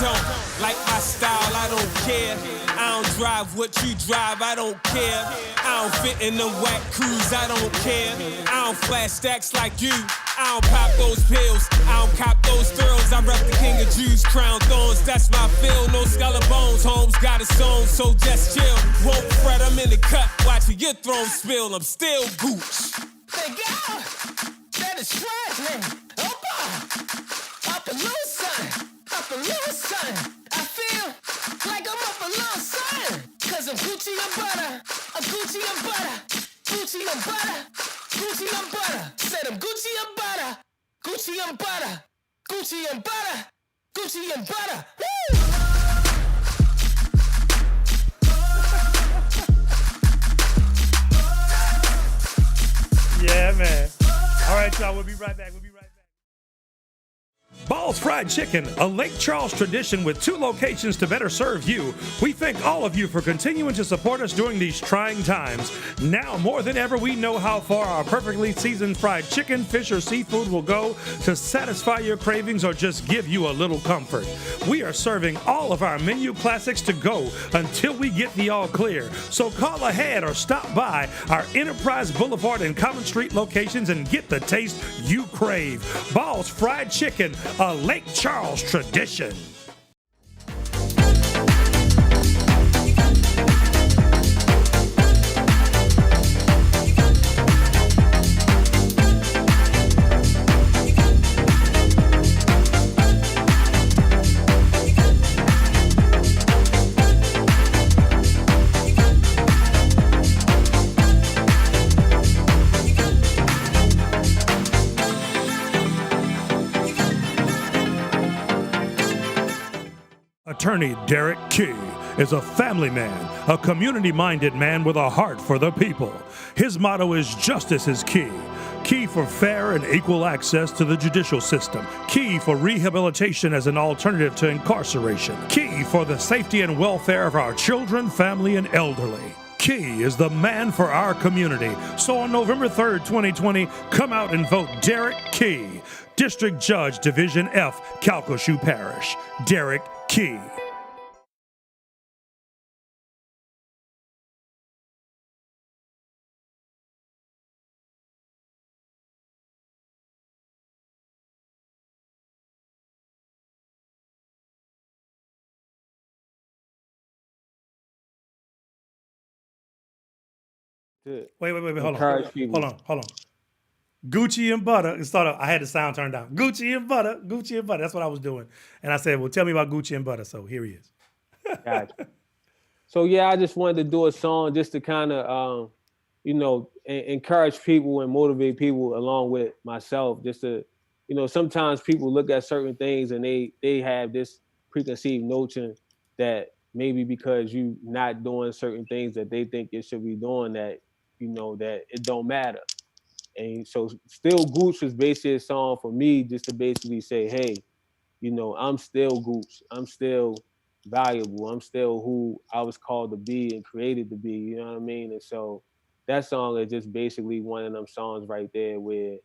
don't like my style. I don't care. I don't drive what you drive, I don't care. I don't fit in them whack crews, I don't care. I don't flash stacks like you. I don't pop those pills, I don't cop those thrills. I rep the king of Jews, crown thorns, that's my feel. No skull or bones, Holmes got its own, so just chill. Won't fret, I'm in the cut, watching your throne spill. I'm still Gooch. Thank God. That is Fred's name. Opa! Up a little son. Up a little son. I feel like I'm up a little son. Cause I'm Gucci and butter. I'm Gucci and butter. Gucci and butter. Gucci and butter. Said I'm Gucci and butter. Gucci and butter. Gucci and butter. Gucci and butter. Woo! Yeah, man. All right, y'all. We'll be right back. Ball's Fried Chicken, a Lake Charles tradition with 2 locations to better serve you. We thank all of you for continuing to support us during these trying times. Now, more than ever, we know how far our perfectly seasoned fried chicken, fish, or seafood will go to satisfy your cravings or just give you a little comfort. We are serving all of our menu classics to go until we get the all clear. So call ahead or stop by our Enterprise Boulevard and Common Street locations and get the taste you crave. Ball's Fried Chicken, a Lake Charles tradition. Attorney Derek Key is a family man, a community-minded man with a heart for the people. His motto is justice is key. Key for fair and equal access to the judicial system. Key for rehabilitation as an alternative to incarceration. Key for the safety and welfare of our children, family, and elderly. Key is the man for our community. So on November 3rd, 2020, come out and vote Derek Key, District Judge, Division F, Calcasieu Parish. Derek Key. Wait, hold on. Gucci and butter. I had the sound turned down. Gucci and butter. That's what I was doing. And I said, well, tell me about Gucci and butter. So here he is. Gotcha. So yeah, I just wanted to do a song just to kind of, encourage people and motivate people along with myself. Just to, sometimes people look at certain things and they have this preconceived notion that maybe because you not doing certain things that they think you should be doing, that that it don't matter. And so Still Gooch was basically a song for me just to basically say, hey, I'm still Gooch. I'm still valuable. I'm still who I was called to be and created to be, you know what I mean? And so that song is just basically one of them songs right there where,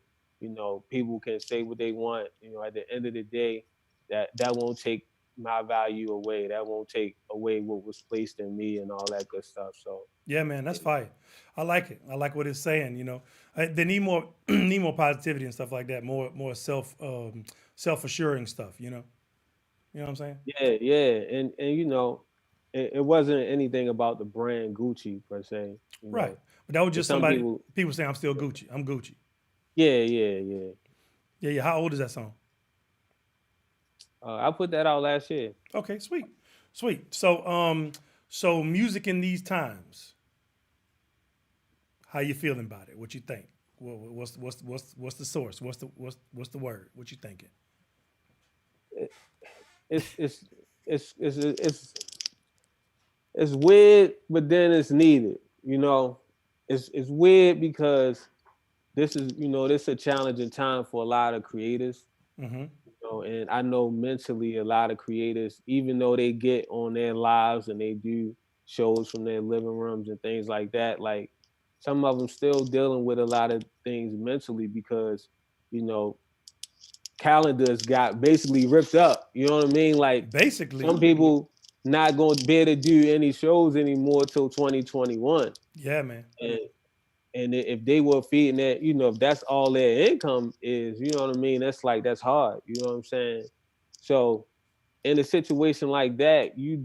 people can say what they want. At the end of the day, that won't take my value away. That won't take away what was placed in me and all that good stuff. So yeah, man, that's fire. I like it. I like what it's saying. They need more positivity and stuff like that. More self-assuring stuff. You know what I'm saying? Yeah, and it wasn't anything about the brand Gucci per se. Right, but that was just somebody. People saying I'm still Gucci. I'm Gucci. Yeah. How old is that song? I put that out last year. Okay, sweet. Sweet. So music in these times. How you feeling about it? What you think? What's the source? What's the word? What you thinking? It's it's it's it's weird, but then it's needed. You know, it's weird because this is this is a challenging time for a lot of creators. Mm-hmm. And I know mentally a lot of creators, even though they get on their lives and they do shows from their living rooms and things like that, like some of them still dealing with a lot of things mentally because you know calendars got basically ripped up. You know what I mean? Like Basically, some people not going to be able to do any shows anymore till 2021. yeah, man. And if they were feeding that, if that's all their income is, you know what I mean? That's hard. You know what I'm saying? So in a situation like that, you're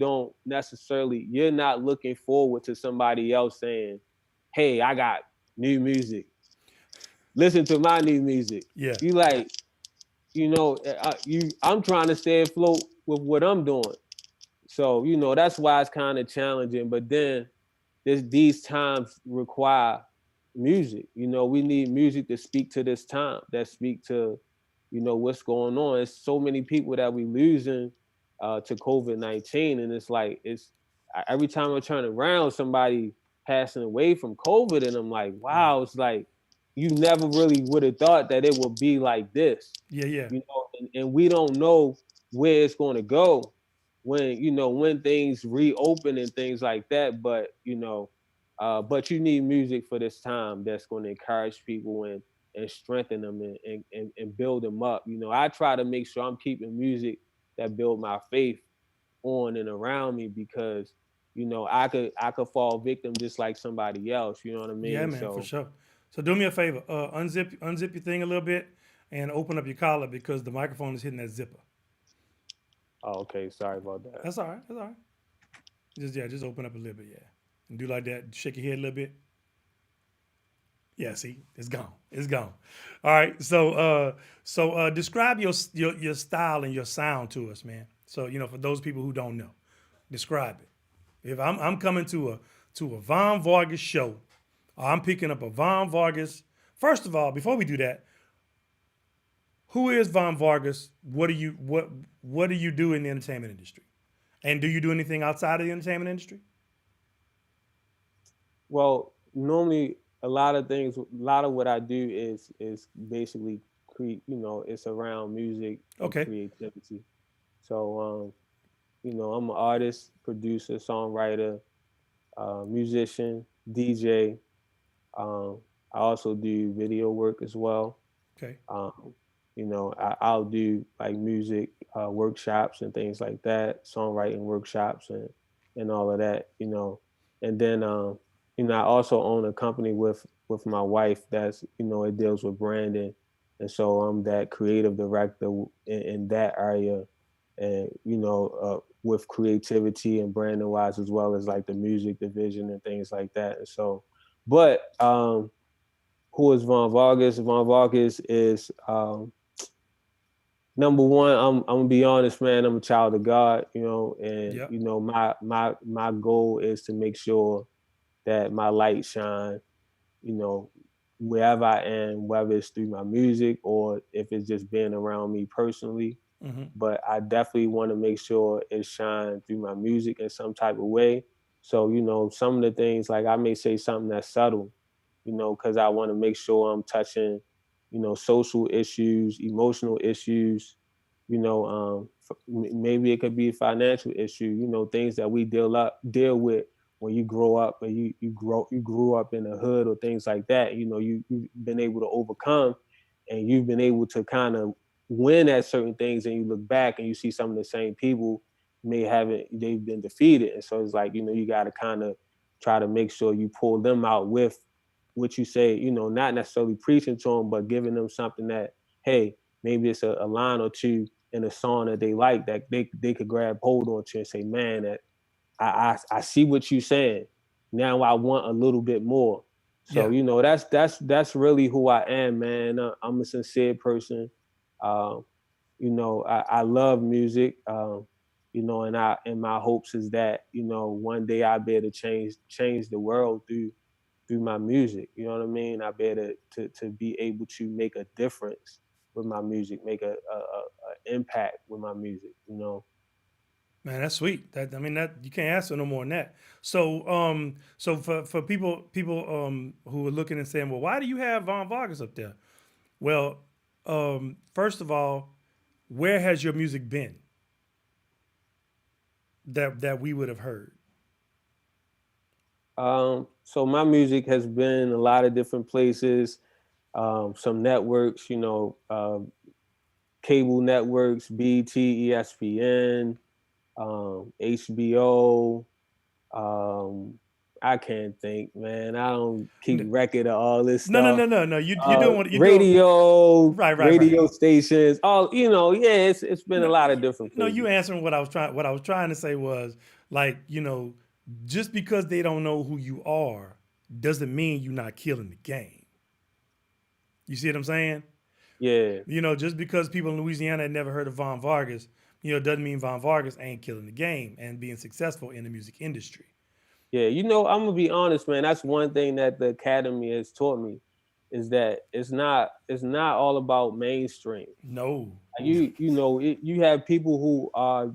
not looking forward to somebody else saying, "Hey, I got new music. Listen to my new music." Yeah, You like, I'm trying to stay afloat with what I'm doing. So, that's why it's kind of challenging. But then these times require music. We need music to speak to this time, that speak to, what's going on. It's so many people that we losing to COVID-19, and it's like every time I turn around, somebody passing away from COVID, and I'm like, wow, it's like you never really would have thought that it would be like this, yeah, yeah, and we don't know where it's going to go when things reopen and things like that. But you need music for this time that's going to encourage people and strengthen them and build them up. I try to make sure I'm keeping music that build my faith on and around me because I could fall victim just like somebody else. You know what I yeah, mean? man, for So sure. So do me a favor, unzip your thing a little bit and open up your collar because the microphone is hitting that zipper. okay, sorry about that. That's all right. That's all right. Just open up a little bit, yeah, and do like that. Shake your head a little bit. Yeah, see, it's gone. It's gone. All right. So describe your style and your sound to us, man. So for those people who don't know, describe it. If I'm coming to a Von Vargas show, or I'm picking up a Von Vargas. First of all, before we do that, who is Von Vargas? What do you do in the entertainment industry? And do you do anything outside of the entertainment industry? Well, normally a lot of what I do is basically it's around music and Okay. creativity. So I'm an artist, producer, songwriter, musician, DJ. I also do video work as well. Okay. I'll do like music workshops and things like that, songwriting workshops and all of that. And then I also own a company with my wife that's it deals with branding, and so I'm that creative director in that area, and with creativity and branding wise as well as like the music division and things like that. And so, but who is Von Vargas? Von Vargas is number one. I'm gonna be honest, man. I'm a child of God, and Yep. my goal is to make sure that my light shine, you know, wherever I am, whether it's through my music or if it's just being around me personally. Mm-hmm. But I definitely want to make sure it shines through my music in some type of way. So, some of the things like I may say something that's subtle, because I want to make sure I'm touching, social issues, emotional issues, maybe it could be a financial issue, things that we deal with when you grow up and you grew up in the hood or things like that. You've been able to overcome and you've been able to kind of win at certain things, and you look back and you see some of the same people they've been defeated. And so it's like, you got to kind of try to make sure you pull them out with what you say, not necessarily preaching to them, but giving them something that, hey, maybe it's a line or two in a song that they like that they could grab hold on to and say, man, that I see what you're saying. Now I want a little bit more. So, Yeah. that's really who I am, man. I'm a sincere person. I love music. and my hopes is that, one day I'll be able to change the world through my music. You know what I mean? I'll be able to be able to make a difference with my music, make a impact with my music. Man, that's sweet. That you can't ask for no more than that. So for people who are looking and saying, well, why do you have Von Vargas up there? Well, first of all, where has your music been that we would have heard? So my music has been a lot of different places, some networks, cable networks, BT, ESPN, HBO. I can't think, man. I don't keep record of all this stuff. No. You're doing what you're doing. Radio, Right. radio stations. All yeah. It's been a lot of different No, places. you answering what I was trying. What I was trying to say was like, just because they don't know who you are doesn't mean you're not killing the game. You see what I'm saying? Yeah. Just because people in Louisiana had never heard of Von Vargas, doesn't mean Von Vargas ain't killing the game and being successful in the music industry. Yeah, I'm gonna be honest, man. That's one thing that the Academy has taught me, is that it's not all about mainstream. No. You have people who are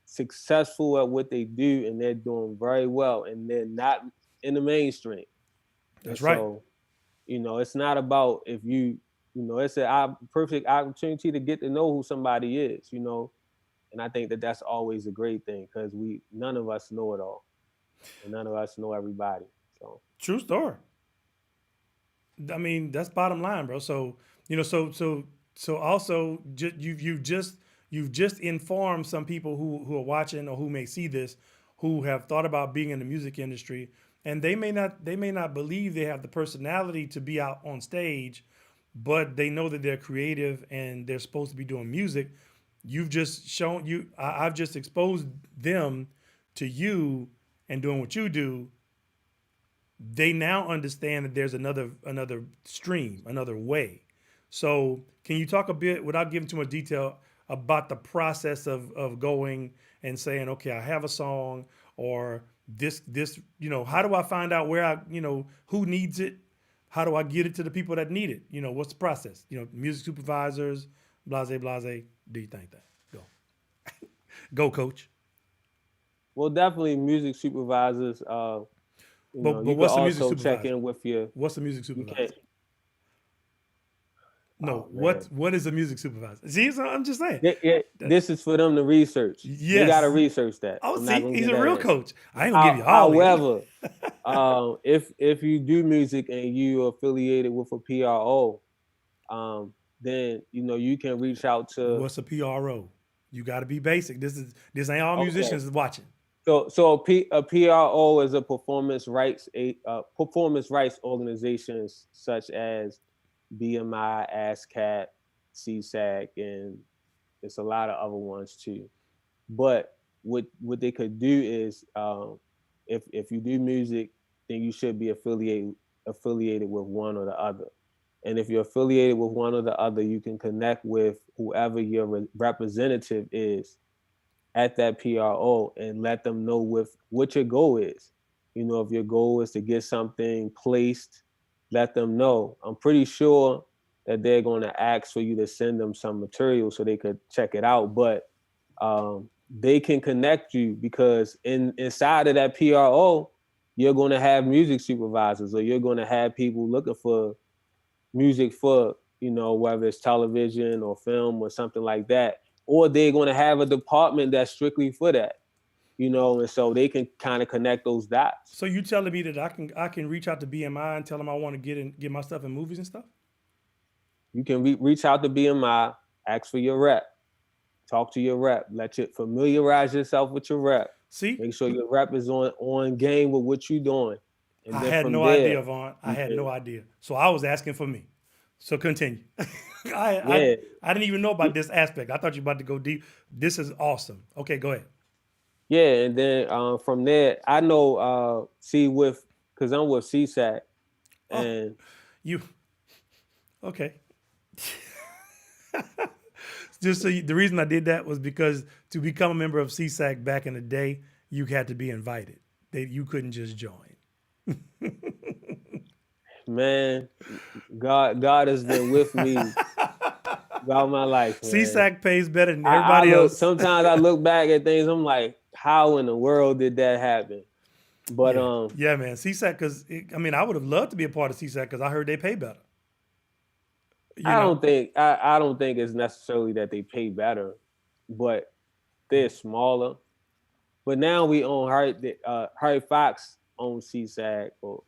successful at what they do and they're doing very well, and they're not in the mainstream. That's and right. So, it's not about if it's a perfect opportunity to get to know who somebody is. And I think that that's always a great thing, because none of us know it all. And none of us know everybody. So true story. I mean, that's bottom line, bro. So so also you've just informed some people who are watching or who may see this, who have thought about being in the music industry, and they may not believe they have the personality to be out on stage, but they know that they're creative and they're supposed to be doing music. You've just shown I've just exposed them to you and doing what you do. They now understand that there's another stream, another way. So can you talk a bit, without giving too much detail, about the process of going and saying, okay, I have a song, or this, how do I find out where who needs it? How do I get it to the people that need it? What's the process? Music supervisors, blase, do you think that? Go. Go, coach. Well, definitely music supervisors. But you what's can the music also supervisor? check in with your. What's the music supervisor? No, Oh, what is a music supervisor? See, so I'm just saying. This is for them to research. Yes. They got to research that. Oh, I'm not see, gonna he's get a that real in. coach. I ain't gonna give you all. However, if you do music and you affiliated with a PRO, then you can reach out to. What's a PRO? You got to be basic. This ain't all musicians is watching. So a PRO is a performance rights organizations such as BMI, ASCAP, CSAC, and there's a lot of other ones too. But what they could do is, if you do music, then you should be affiliated with one or the other. And if you're affiliated with one or the other, you can connect with whoever your representative is at that PRO and let them know what your goal is. If your goal is to get something placed, let them know. I'm pretty sure that they're going to ask for you to send them some material so they could check it out. But they can connect you, because inside of that PRO, you're going to have music supervisors, or you're going to have people looking for music for, whether it's television or film or something like that. Or they're going to have a department that's strictly for that, and so they can kind of connect those dots. So you telling me that I can reach out to BMI and tell them I want to get my stuff in movies and stuff? You can reach out to BMI, ask for your rep, talk to your rep, familiarize yourself with your rep. See, make sure your rep is on game with what you're doing. And I had no idea, Vaughn. I had no idea. So I was asking for me. So continue. I didn't even know about this aspect. I thought you were about to go deep. This is awesome. Okay, go ahead. Yeah, and then from there, I know because I'm with CSAC, and you okay. Just so the reason I did that was because to become a member of CSAC back in the day, you had to be invited. You couldn't just join. Man, God has been with me throughout my life, man. CSAC pays better than I everybody else. Sometimes I look back at things, I'm like, how in the world did that happen? But yeah, man, CSAC, because I would have loved to be a part of CSAC because I heard they pay better. I don't think it's necessarily that they pay better, but they're smaller. But now we own Harry Fox owns CSAC or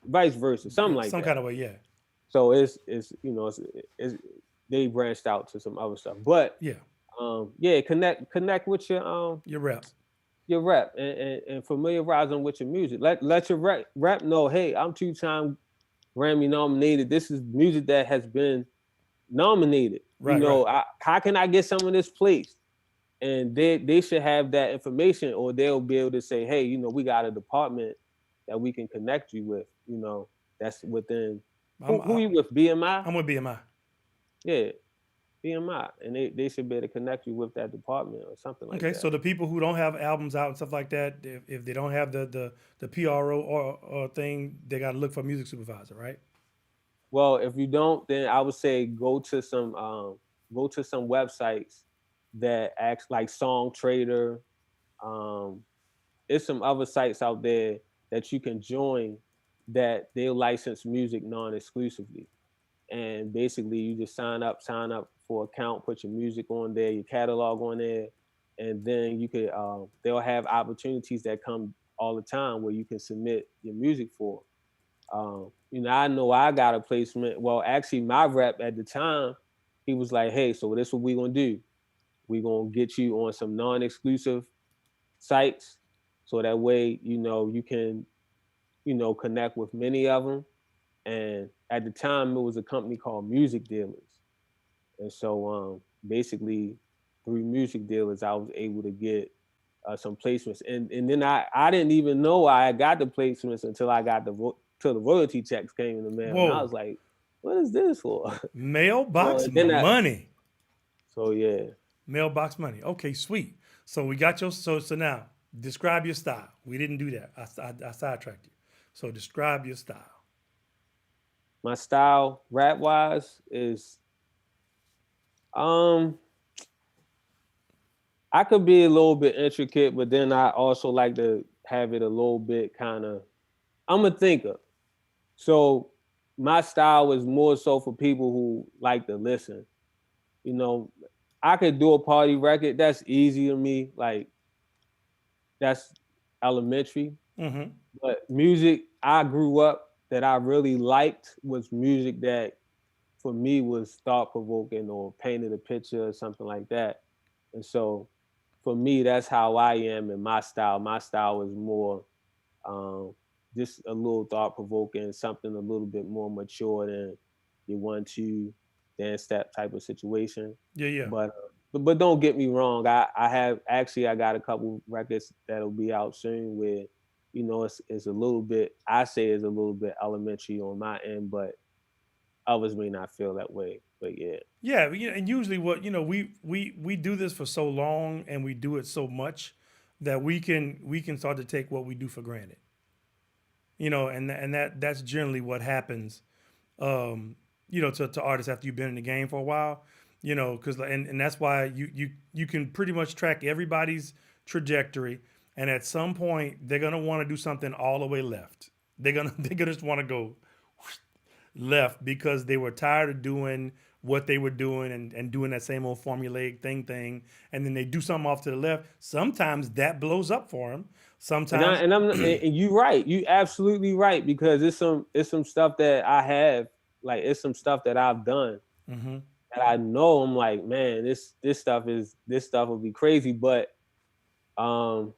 vice versa, something like some that. kind of way, yeah. So it's they branched out to some other stuff, but connect with your rep. Your rep and familiarize them with your music. Let your rep know, hey, I'm 2-time Grammy nominated. This is music that has been nominated. Right, how can I get some of this placed? And they should have that information, or they'll be able to say, hey, we got a department that we can connect you with. That's within. Who you with? BMI? I'm with BMI. Yeah. BMI, and they should be able to connect you with that department or something like that. Okay, so the people who don't have albums out and stuff like that, if they don't have the PRO or thing, they got to look for a music supervisor, right? Well, if you don't, then I would say go to some websites that act like Song Trader. There's some other sites out there that you can join that they'll license music non-exclusively. And basically you just sign up for account, put your music on there, your catalog on there, and then you could they'll have opportunities that come all the time where you can submit your music for. I know I got a placement. Well, actually my rep at the time, he was like, hey, so this is what we're gonna do. We're gonna get you on some non-exclusive sites so that way, you can, connect with many of them. And at the time, it was a company called Music Dealers. And so basically, through Music Dealers, I was able to get some placements. And then I didn't even know I got the placements until I got till the royalty checks came in the mail. Whoa. And I was like, what is this for? Mailbox money. So, yeah. Mailbox money. Okay, sweet. So we got your, so now, describe your style. We didn't do that. I sidetracked you. So describe your style. My style, rap wise, is I could be a little bit intricate, but then I also like to have it a little bit kind of. I'm a thinker, so my style is more so for people who like to listen. I could do a party record. That's easy to me. Like that's elementary. Mm-hmm. But music I grew up that I really liked was music that for me was thought-provoking or painted a picture or something like that. And so for me, that's how I am in my style. My style is more just a little thought-provoking, something a little bit more mature than your 1-2 dance step type of situation. Yeah. But don't get me wrong. I got a couple records that'll be out soon where it's a little bit, I say it's a little bit elementary on my end, but others may not feel that way. But yeah. Yeah, and usually what, we do this for so long and we do it so much that we can start to take what we do for granted. And that's generally what happens to artists after you've been in the game for a while. Because and that's why you can pretty much track everybody's trajectory. And at some point, they're gonna want to do something all the way left. They're gonna just want to go left because they were tired of doing what they were doing and doing that same old formulaic thing. And then they do something off to the left. Sometimes that blows up for them. Sometimes, and you're right. You absolutely right, because it's some stuff that I have, like it's some stuff that I've done mm-hmm. that I know I'm like, man, this stuff will be crazy, but it'll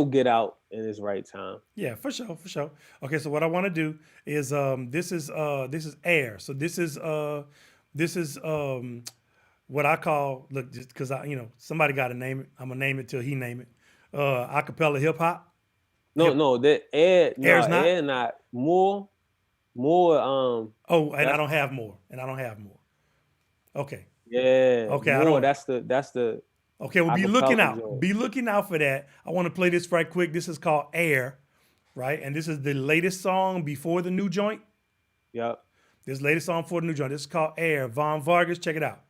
get out in its right time. Yeah, for sure. Okay, so what I want to do is this is air. So this is what I call, look, just because somebody got to name it. I'm gonna name it till he name it. Acapella hip hop. No, that air. No, Air's not? Air not more. I don't have more. Okay. Yeah, Okay, I more. don't. That's the Okay, well, be looking acapella out. joint. Be looking out for that. I want to play this right quick. This is called Air, right? And this is the latest song before the new joint. Yep. This latest song for the new joint. This is called Air. Von Vargas. Check it out.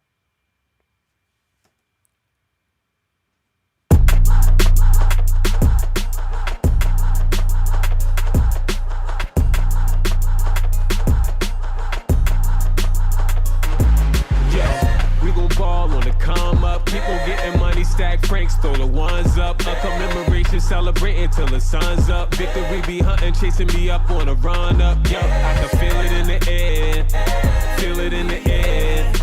We gon' ball on the come up. People getting money, stack franks, throw the ones up. A commemoration, celebrating till the sun's up. Victory be hunting, chasing me up on a run up. Yup, I can feel it in the air. Feel it in the air.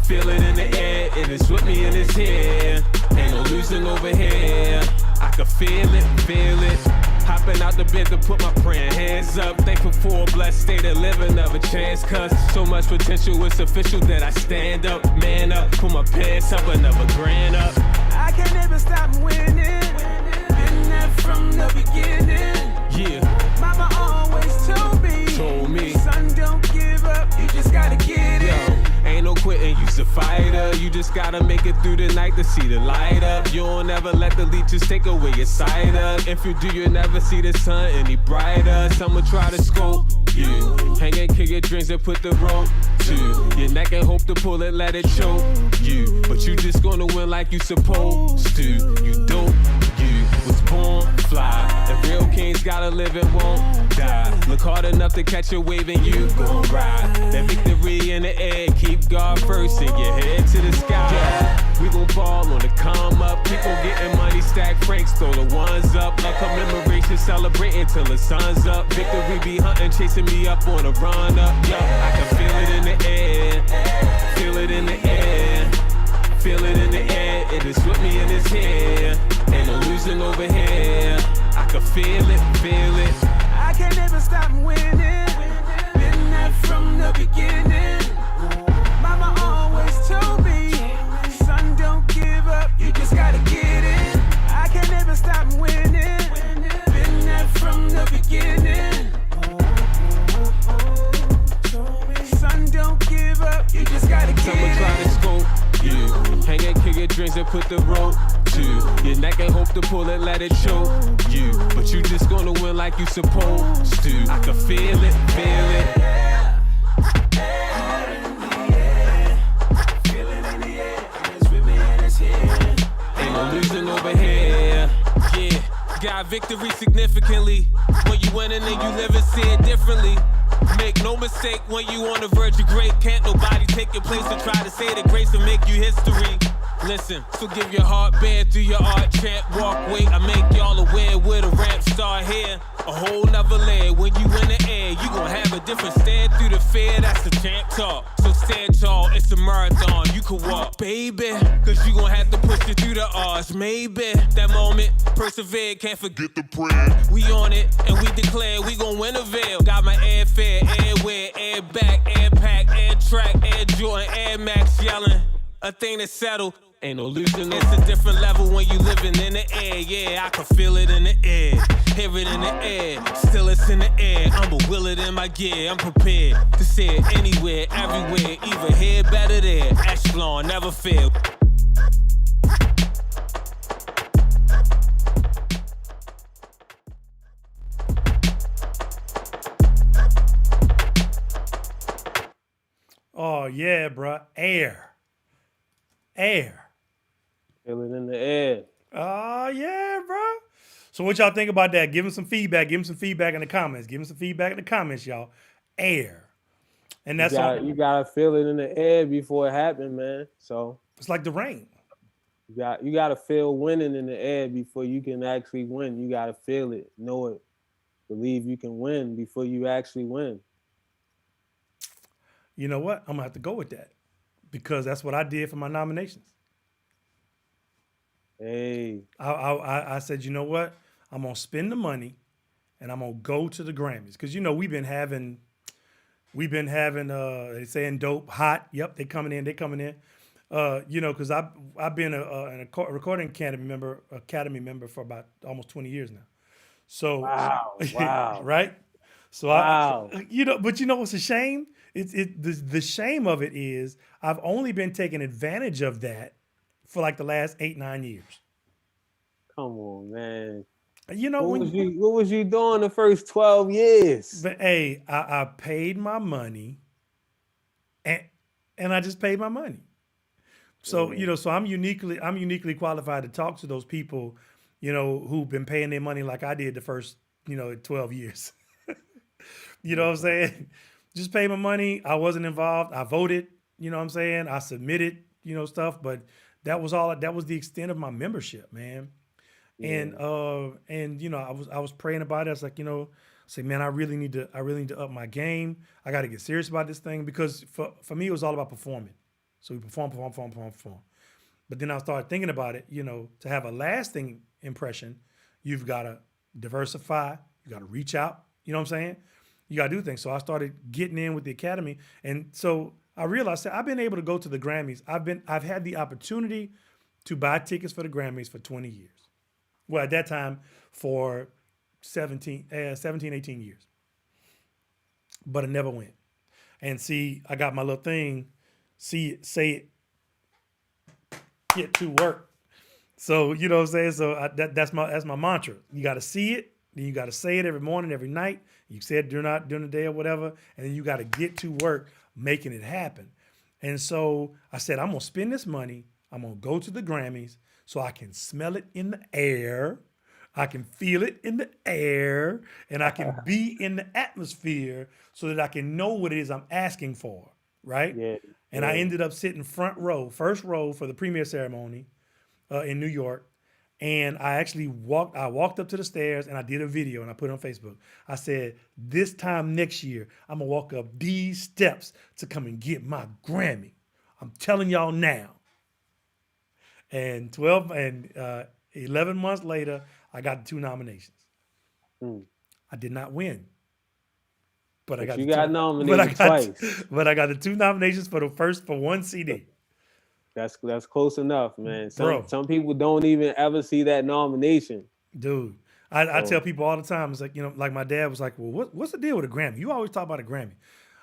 Feel it in the air. It is with me and it's here. Ain't no losing over here. I can feel it, feel it. Hopping out the bed to put my praying hands up. Thankful for a blessed state of living, of a chance. Cause so much potential, it's official that I stand up. Man up, put my pants up, another grand up. I can never stop winning. Been there from the beginning. Yeah, Mama always told me. son, don't give up. You just gotta get Yo, ain't no quitting, you's a fighter. You just gotta make it through the night to see the light up. You don't ever let the leeches take away your sight up. If you do, you'll never see the sun any brighter. Someone try to scope you. Hang and kick your dreams and put the rope to your neck and hope to pull it, let it choke you. But you just gonna win like you supposed to. You don't, you was born fly. And real kings gotta live and won't die. Look hard enough to catch a wave and you gon' ride. That victory in the air, keep God first and your head to the sky. Yeah, we gon' ball on the come up. People getting money, stack franks, throw the ones up. A commemoration, celebrating till the sun's up. Victory be hunting, chasing me up on a run up. Yeah, I can feel it in the air. Feel it in the air. Feel it in the air. It is with me and it's here. Ain't no losing over here. I can feel it, feel it. I can never stop winning. Been there from the beginning. Mama always told me, son, don't give up. You just gotta get it. I can never stop winning. Been there from the beginning. Son, don't give up. You just gotta get Someone try to it. scope you. Hang and kick your dreams and put the rope to your neck and hope to pull it, let it choke you. But you just gonna win like you supposed to. I can feel it, feel it. Ain't no losing over here. Yeah, got victory significantly. When you winning and you live and see it differently. Make no mistake, when you on the verge of great, can't nobody take your place to try to say the grace and make you history. Listen, so give your heart bare through your art chant walkway. I make y'all aware where the ramp start here. A whole nother layer. When you in the air, you gon' have a different stare through the fear. That's the champ talk. So stand tall, it's a marathon. You can walk, baby. Cause you gon' have to push it through the odds. Maybe that moment, persevere, can't forget the prayer. We on it, and we declare we gon' win a veil. Got my airfare, airwear, air back, air pack, air track, air Jordan, air max yelling. A thing that's settled. Ain't no losing, it's a different level when you living in the air. Yeah, I can feel it in the air, hear it in the air. Still it's in the air, I'm a will it in my gear. I'm prepared to say it anywhere, everywhere. Either here, better there. Echelon, never fail. Oh yeah, bruh. Air. Air. Feel it in the air. Oh yeah, bro. So what y'all think about that? Give him some feedback. Give him some feedback in the comments. Give him some feedback in the comments, y'all. Air. And that's You gotta feel it in the air before it happens, man. So it's like the rain. you gotta feel winning in the air before you can actually win. You gotta feel it, know it, believe you can win before you actually win. You know what? I'm gonna have to go with that because that's what I did for my nominations. Hey, I said, you know what? I'm gonna spend the money and I'm gonna go to the Grammys because you know we've been having they saying dope hot. Yep, they coming in. You know, because I've been a recording academy member for about almost 20 years now. So wow, right. So wow. you know, but you know what's a shame The shame of it is I've only been taking advantage of that for like the last 8, 9 years. Come on, man. You know when, What was you doing the first 12 years? but hey, I paid my money, and I just paid my money. So Yeah. so I'm uniquely qualified to talk to those people, who've been paying their money like I did the first 12 years. You know what I'm saying? Just pay my money. I wasn't involved. I voted. You know what I'm saying? I submitted. Stuff, but that was all. That was the extent of my membership, man. Yeah. And I was praying about it. I was like, say, man, I really need to up my game. I got to get serious about this thing because for me it was all about performing. So we perform. But then I started thinking about it. To have a lasting impression, you've got to diversify. You got to reach out. You know what I'm saying? You got to do things. So I started getting in with the academy, and so I realized that I've been able to go to the Grammys. I've had the opportunity to buy tickets for the Grammys for 20 years. Well, at that time, for 17, 18 years. But I never went. And see, I got my little thing, see it, say it, get to work. So, you know what I'm saying? So that's my mantra. You got to see it, then you got to say it every morning, every night. You say it during the day or whatever, and then you got to get to work making it happen. And so I said, I'm going to spend this money. I'm going to go to the Grammys so I can smell it in the air. I can feel it in the air, and I can be in the atmosphere so that I can know what it is I'm asking for, right? Yeah. And I Yeah. ended up sitting front row, first row for the premiere ceremony in New York. And I walked up to the stairs and I did a video and I put it on Facebook. I said, this time next year, I'm gonna walk up these steps to come and get my Grammy. I'm telling y'all now. And 11 months later, I got the 2 nominations. Mm. I did not win, but I But got you the two. got nominated twice. But I got the 2 nominations for one CD, That's close enough, man. Some bro. some people don't even ever see that nomination. Dude, I tell So people all the time, it's like, like my dad was like, well, what's the deal with a Grammy? You always talk about a Grammy.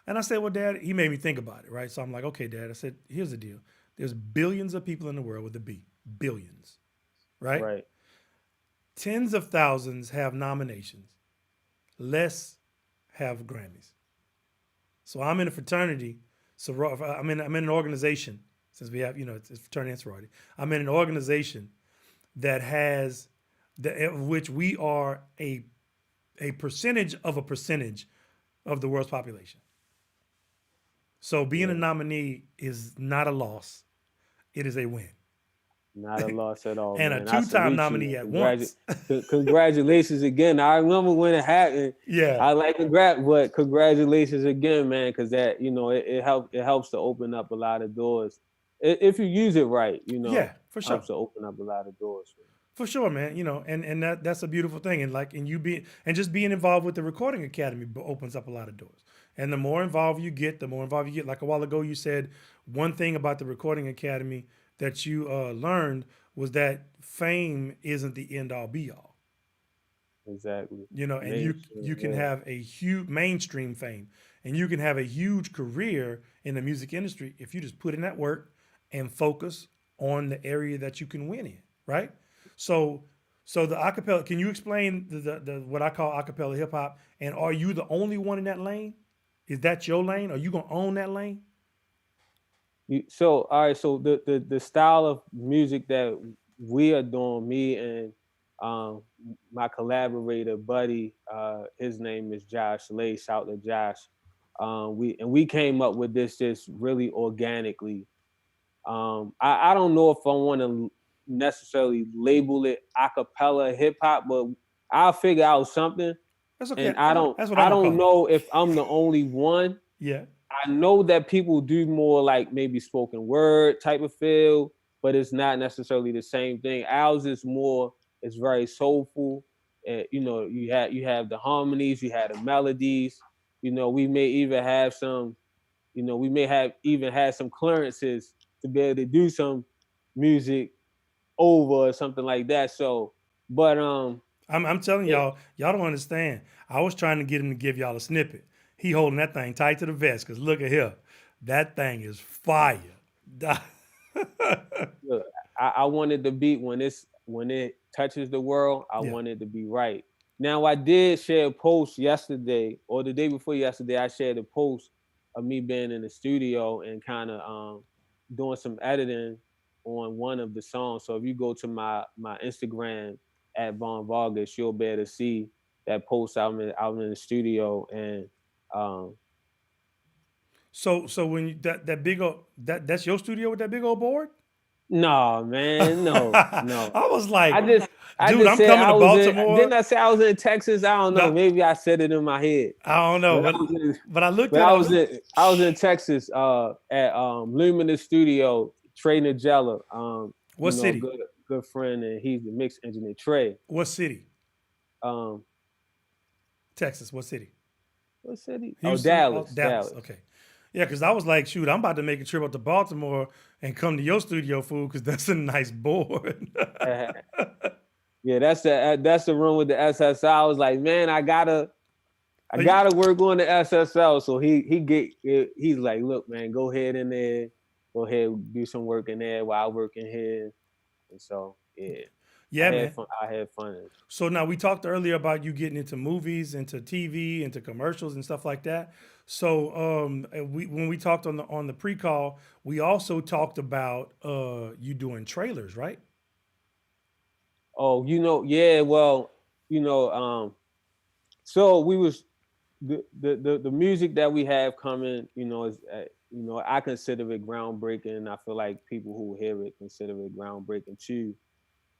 And I said, well, Dad, he made me think about it, right? So I'm like, okay, Dad. I said, here's the deal. There's billions of people in the world with a B. Billions, right? right. Tens of thousands have nominations. Less have Grammys. So I'm in a fraternity. So I'm in an organization, since we have, it's fraternity and sorority. I'm in an organization that has which we are a percentage of the world's population. So being a Yeah. nominee is not a loss; it is a win. Not a loss at all, And a man. I two-time salute you. nominee at once. Congratulations again. I remember when it happened. Yeah, I like but congratulations again, man, because that it helps to open up a lot of doors. If you use it right, yeah, for sure. helps to open up a lot of doors. Man. For sure, man. And that's a beautiful thing. And just being involved with the Recording Academy opens up a lot of doors. And the more involved you get, the more involved you get. Like a while ago, you said one thing about the Recording Academy that you learned was that fame isn't the end all be all. Exactly. And you can Yeah. have a huge mainstream fame, and you can have a huge career in the music industry if you just put in that work and focus on the area that you can win in, right? So, the acapella. Can you explain the what I call acapella hip hop? And are you the only one in that lane? Is that your lane? Are you gonna own that lane? So all right, so the style of music that we are doing, me and um my collaborator buddy, his name is Josh Lay. Shout to Josh. We came up with this just really organically. I don't know if I want to necessarily label it acapella hip hop, but I'll figure out something. That's okay. And I don't That's what I'm I gonna don't call it. know if I'm the only one. Yeah. I know that people do more like maybe spoken word type of feel, but it's not necessarily the same thing. Ours is more, it's very soulful. And you have the harmonies, you have the melodies. We may even have some, we may have even had some clearances to be able to do some music over or something like that. So, but I'm telling it, y'all don't understand. I was trying to get him to give y'all a snippet. He holding that thing tight to the vest because look at here. That thing is fire. Look, I wanted the beat when it touches the world, I Yeah. want it to be right. Now I did share a post yesterday or the day before yesterday. I shared a post of me being in the studio and kind of doing some editing on one of the songs. So if you go to my Instagram at Von Vargas, you'll be able to see that post out in the studio. And um, So when you, that big old that's your studio with that big old board? no, man, no. I was like, I just I dude, just I'm said coming I to was in. Baltimore. Didn't I say I was in Texas? I don't know. No, Maybe I said it in my head. I don't know, But I was in, but I looked but at I it. was in I was in Texas at Luminous Studio. Trey Nigella, What city? good friend, and he's the mix engineer. Trey, What city? um, Texas. What city? what city? Oh, Houston. Oh, Dallas, Dallas. Okay. Yeah, because I was like, shoot, I'm about to make a trip up to Baltimore and come to your studio, fool, because that's a nice board. Yeah, that's the room with the SSL. I was like, man, I gotta Are you- work on the SSL. So he's like, look, man, go ahead in there, go ahead do some work in there while I work in here. And so yeah, yeah, man. I had fun. So now we talked earlier about you getting into movies, into TV, into commercials and stuff like that. So when we talked on the pre-call, we also talked about you doing trailers, right? Oh, yeah, well, so we was the music that we have coming, is I consider it groundbreaking. I feel like people who hear it consider it groundbreaking too.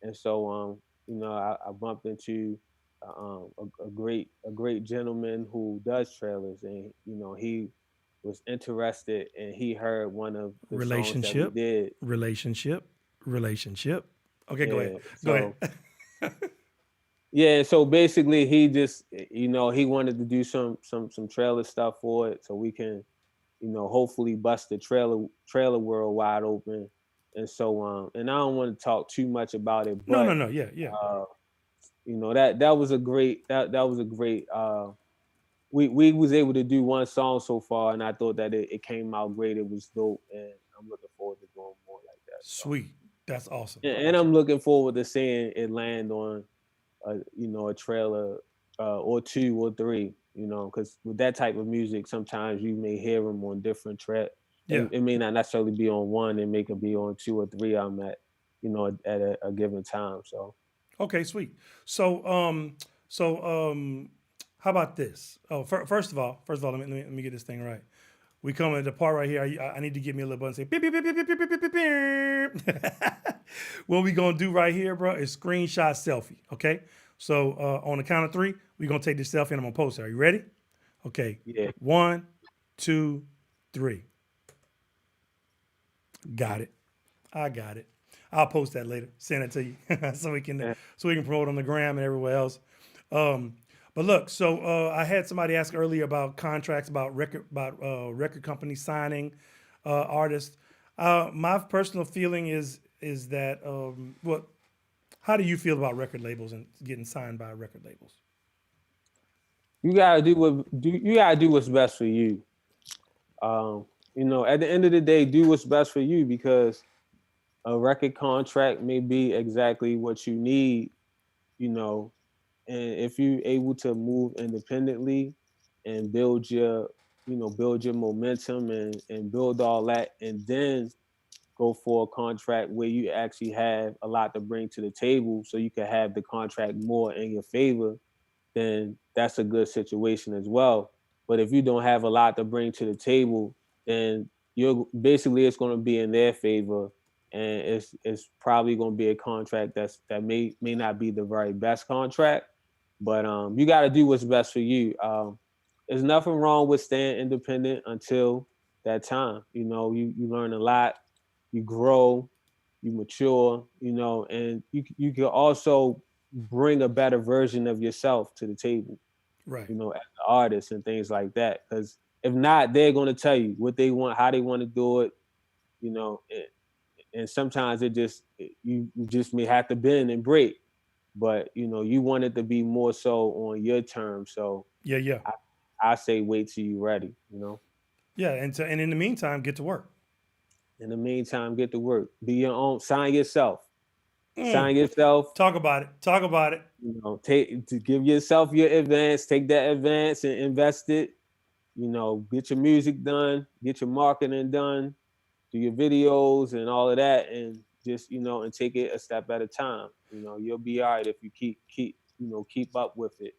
And so I bumped into a great gentleman who does trailers, and he was interested, and he heard one of the songs that we Relationship, did. relationship. Okay, go Yeah. ahead. Go ahead. Yeah, so basically he just he wanted to do some trailer stuff for it so we can hopefully bust the trailer world wide open. And so and I don't want to talk too much about it, but No. Yeah. that was a great that was a great we was able to do one song so far, and I thought that it came out great. It was dope, and I'm looking forward to doing more like that. So. Sweet. That's awesome. And I'm looking forward to seeing it land on a trailer or two or three, because with that type of music, sometimes you may hear them on different track. Yeah. It may not necessarily be on one, it may could be on two or three I'm at, at a given time. So Okay, sweet. So how about this? Oh, first of all, let me get this thing right. We come at the part right here. I need to give me a little button. Say beep beep beep beep beep beep beep beep beep. What we gonna do right here, bro, is screenshot selfie. Okay. So on the count of three, we gonna take this selfie and I'm gonna post it. Are you ready? Okay. yeah. 1, 2, 3. Got it. I got it. I'll post that later. Send it to you so we can promote on the gram and everywhere else. But look, so I had somebody ask earlier about contracts, about record companies signing artists. My personal feeling is that how do you feel about record labels and getting signed by record labels? You gotta do what's best for you. At the end of the day, do what's best for you, because a record contract may be exactly what you need, and if you're able to move independently and build your momentum and build all that, and then go for a contract where you actually have a lot to bring to the table so you can have the contract more in your favor, then that's a good situation as well. But if you don't have a lot to bring to the table, then it's going to be in their favor, and it's probably going to be a contract that may not be the very best contract. But you got to do what's best for you. There's nothing wrong with staying independent until that time. You learn a lot, you grow, you mature, and you can also bring a better version of yourself to the table, Right. as an artist and things like that. Because if not, they're going to tell you what they want, how they want to do it, and sometimes you just may have to bend and break. But you want it to be more so on your terms. So Yeah. I say wait till you ready. Yeah, and in the meantime, get to work. In the meantime, get to work. Be your own. Sign yourself. Mm. Sign yourself. Talk about it. Talk about it. Take to give yourself your advance. Take that advance and invest it. Get your music done. Get your marketing done. Do your videos and all of that, and just and take it a step at a time. You'll be all right if you keep up with it.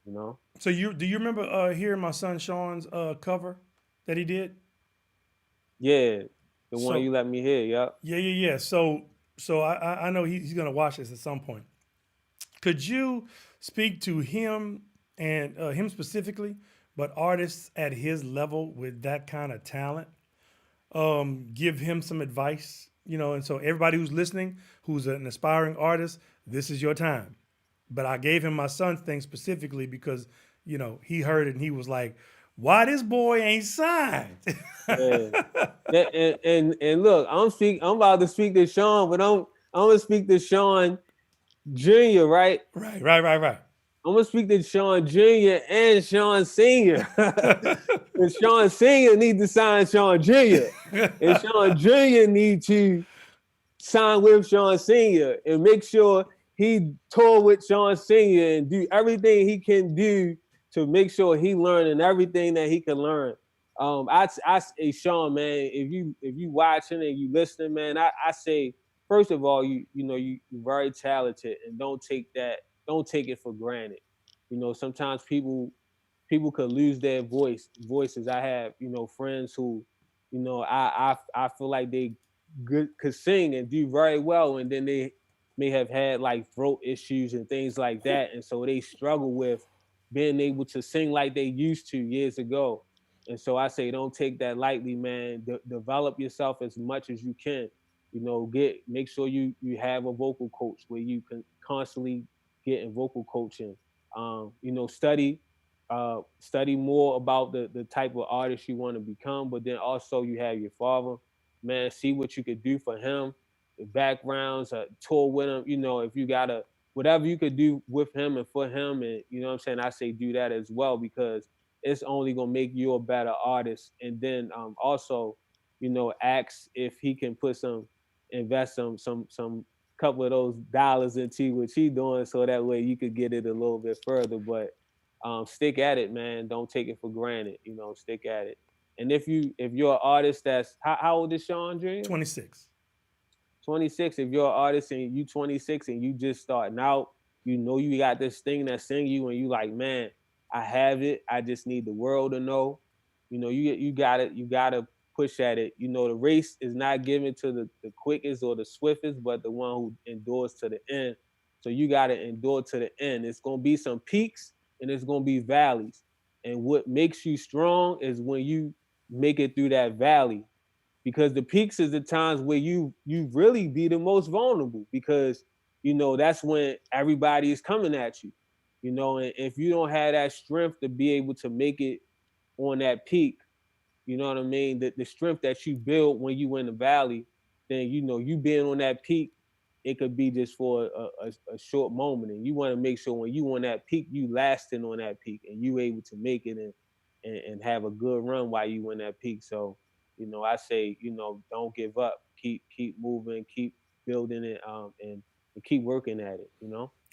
You know. So do you remember hearing my son Sean's cover that he did? Yeah, the one So you let me hear. Yep. yeah. So I know he's gonna watch this at some point. Could you speak to him and him specifically, but artists at his level with that kind of talent? Give him some advice, and so everybody who's listening, who's an aspiring artist, this is your time. But I gave him my son's thing specifically because, he heard it and he was like, why this boy ain't signed? Yeah. And look, I'm about to speak to Sean, but I'm gonna speak to Sean Jr., right? Right. I'm gonna speak to Sean Jr. and Sean Sr. And Sean Sr. need to sign Sean Jr. And Sean Jr. need to sign with Sean Sr. and make sure he tour with Sean Sr. and do everything he can do to make sure he learning everything that he can learn. I say, Sean, man, if you watching and you listening, man, I say, first of all, you're very talented, and don't take it for granted. Sometimes people could lose their voices. I have friends who, I feel like they could sing and do very well, and then they may have had like throat issues and things like that, and so they struggle with being able to sing like they used to years ago. And so I say, don't take that lightly, man. Develop yourself as much as you can. Make sure you have a vocal coach where you can constantly get in vocal coaching. Study more about the type of artist you want to become, but then also you have your father, man. See what you could do for him, the backgrounds, tour with him. If you gotta whatever you could do with him and for him, and what I'm saying, I say do that as well, because it's only gonna make you a better artist. And then also, ask if he can invest some couple of those dollars into what he doing, so that way you could get it a little bit further. But stick at it, man. Don't take it for granted. Stick at it. And if you're an artist that's how old is Sean Jr.? 26. 26. If you're an artist and you 26 and you just starting out, you got this thing that's in you, and you like, man, I have it. I just need the world to know. You got it. You got to push at it. The race is not given to the quickest or the swiftest, but the one who endures to the end. So you got to endure to the end. It's going to be some peaks and it's going to be valleys. And what makes you strong is when you make it through that valley, because the peaks is the times where you really be the most vulnerable, because that's when everybody is coming at you. And if you don't have that strength to be able to make it on that peak, you know what I mean, the strength that you build when you in the valley, then you being on that peak, it could be just for a short moment. And you want to make sure when you on that peak, you lasting on that peak, and you able to make it and have a good run while you in that peak. So I say, don't give up. Keep moving, keep building it, and keep working at it.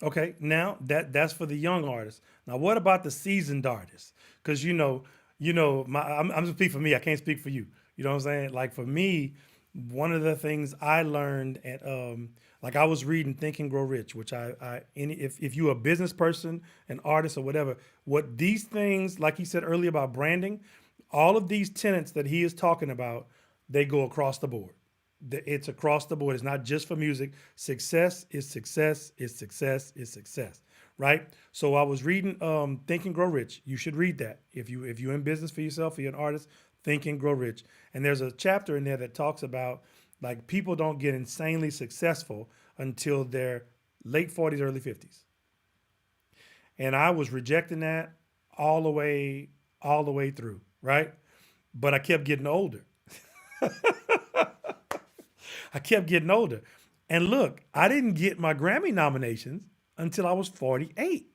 Okay, now that's for the young artists. Now, what about the seasoned artists? Because I'm speaking for me. I can't speak for you. You know what I'm saying? Like for me, one of the things I learned at like I was reading Think and Grow Rich, which if you're a business person, an artist or whatever, what these things, like he said earlier about branding, all of these tenets that he is talking about, they go across the board. It's across the board. It's not just for music. Success is success is success is success, right? So I was reading Think and Grow Rich. You should read that. If you're in business for yourself, if you're an artist, Think and Grow Rich. And there's a chapter in there that talks about like people don't get insanely successful until their late 40s, early 50s. And I was rejecting that all the way through, right? But I kept getting older. I kept getting older. And look, I didn't get my Grammy nominations until I was 48.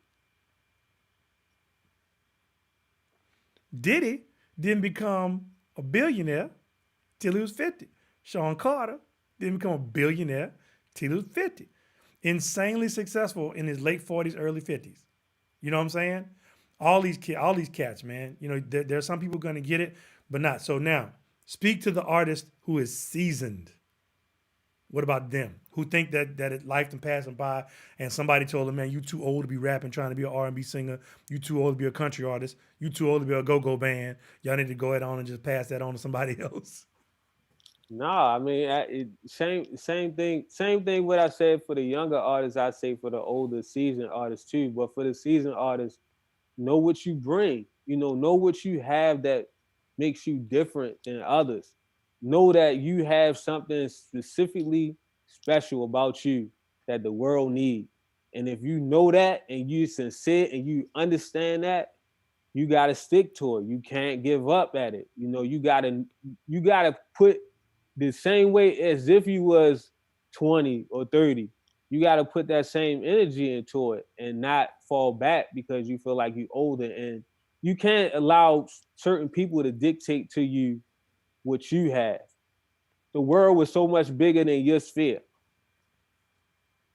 Diddy didn't become a billionaire till he was 50. Sean Carter didn't become a billionaire till he was 50. Insanely successful in his late 40s, early 50s. You know what I'm saying? All these cats, man. You know, there are some people going to get it, but not. So now, speak to the artist who is seasoned. What about them who think that life can pass them by, and somebody told them, "Man, you too old to be rapping, trying to be an R&B singer. You too old to be a country artist. You too old to be a go-go band. Y'all need to go ahead on and just pass that on to somebody else." Nah, I mean, same thing. What I said for the younger artists, I say for the older seasoned artists too. But for the seasoned artists, know what you bring. Know what you have that makes you different than others. Know that you have something specifically special about you that the world needs. And if you know that and you sincere and you understand that, you gotta stick to it. You can't give up at it. You gotta put the same way as if you was 20 or 30. You got to put that same energy into it and not fall back because you feel like you're older. And you can't allow certain people to dictate to you what you have. The world was so much bigger than your sphere.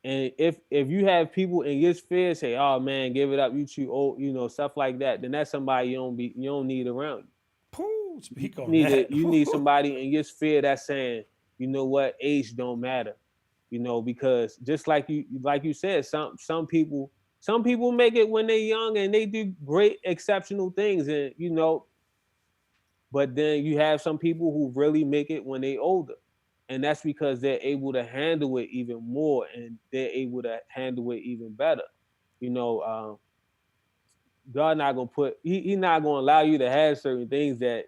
And if you have people in your sphere say, "Oh man, give it up, you too old," stuff like that, then that's somebody you don't need around you. Pooh, You speak on need that. you need somebody in your sphere that's saying, you know what, age don't matter. Because just like you said, some people make it when they're young and they do great exceptional things, and but then you have some people who really make it when they older. And that's because they're able to handle it even more and they're able to handle it even better. You know, God not gonna he not gonna allow you to have certain things that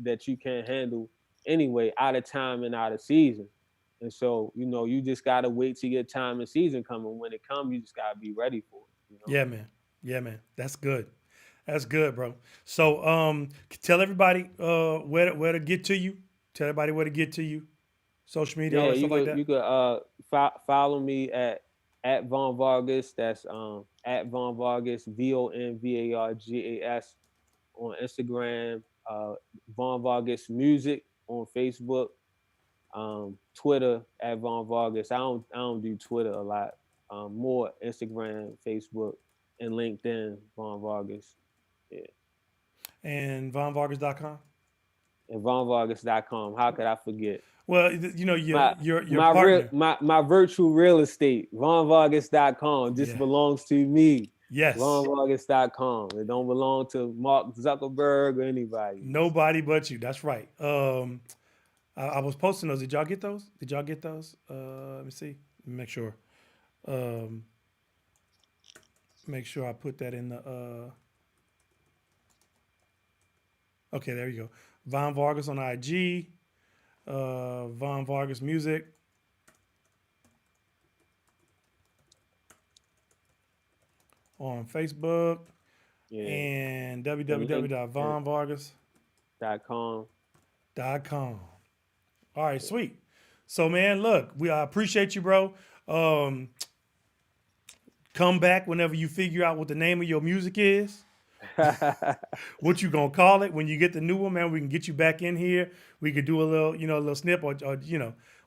that you can't handle anyway, out of time and out of season. And so, you just gotta wait till your time and season come. And when it comes, you just gotta be ready for it. Yeah, man. Yeah, man. That's good. That's good, bro. So, tell everybody where to get to you. Tell everybody where to get to you. Social media, all Yeah, that stuff you like could that. you could follow me at Von Vargas. That's at Von Vargas, VonVargas on Instagram, Von Vargas Music on Facebook, Twitter at Von Vargas. I don't do Twitter a lot. More Instagram, Facebook, and LinkedIn. Von Vargas. Yeah, And VonVargas.com. and VonVargas.com. How could I forget? Well, you know My your my real partner. my virtual real estate, VonVargas.com, just Yeah. belongs to me. Yes. VonVargas.com. It don't belong to Mark Zuckerberg or anybody. Nobody but you. That's right. I was posting those. Did y'all get those? Did y'all get those? Let me see. Make sure. Um, make sure I put that in the. Okay, there you go. Von Vargas on IG. Von Vargas Music. On Facebook. Yeah. And And link www.vonvargas.com. .com. All right, sweet. So, man, look, I appreciate you, bro. Come back whenever you figure out what the name of your music is. What you gonna call it when you get the new one, man? We can get you back in here. We could do a little snip, or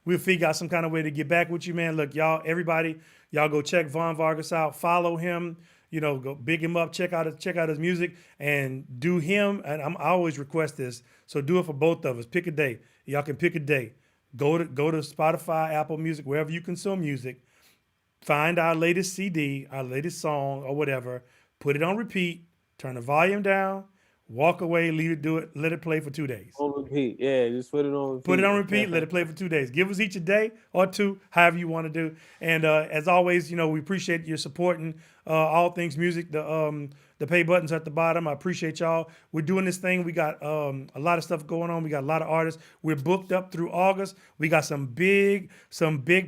we'll figure out some kind of way to get back with you, man. Look, everybody, y'all go check Von Vargas out, follow him, go big him up, check out his music, and do him. And I always request this, so do it for both of us. Pick a day. Y'all can pick a day. Go to Spotify, Apple Music, wherever you consume music. Find our latest CD, our latest song, or whatever. Put it on repeat. Turn the volume down. Walk away. Leave it. Do it. Let it play for 2 days. On repeat. Yeah, just put it on repeat. Put it on repeat. Let it play for 2 days. Give us each a day or two, however you want to do. And as always, we appreciate your supporting all things music. The pay buttons at the bottom. I appreciate y'all. We're doing this thing. We got a lot of stuff going on. We got a lot of artists. We're booked up through August. We got some big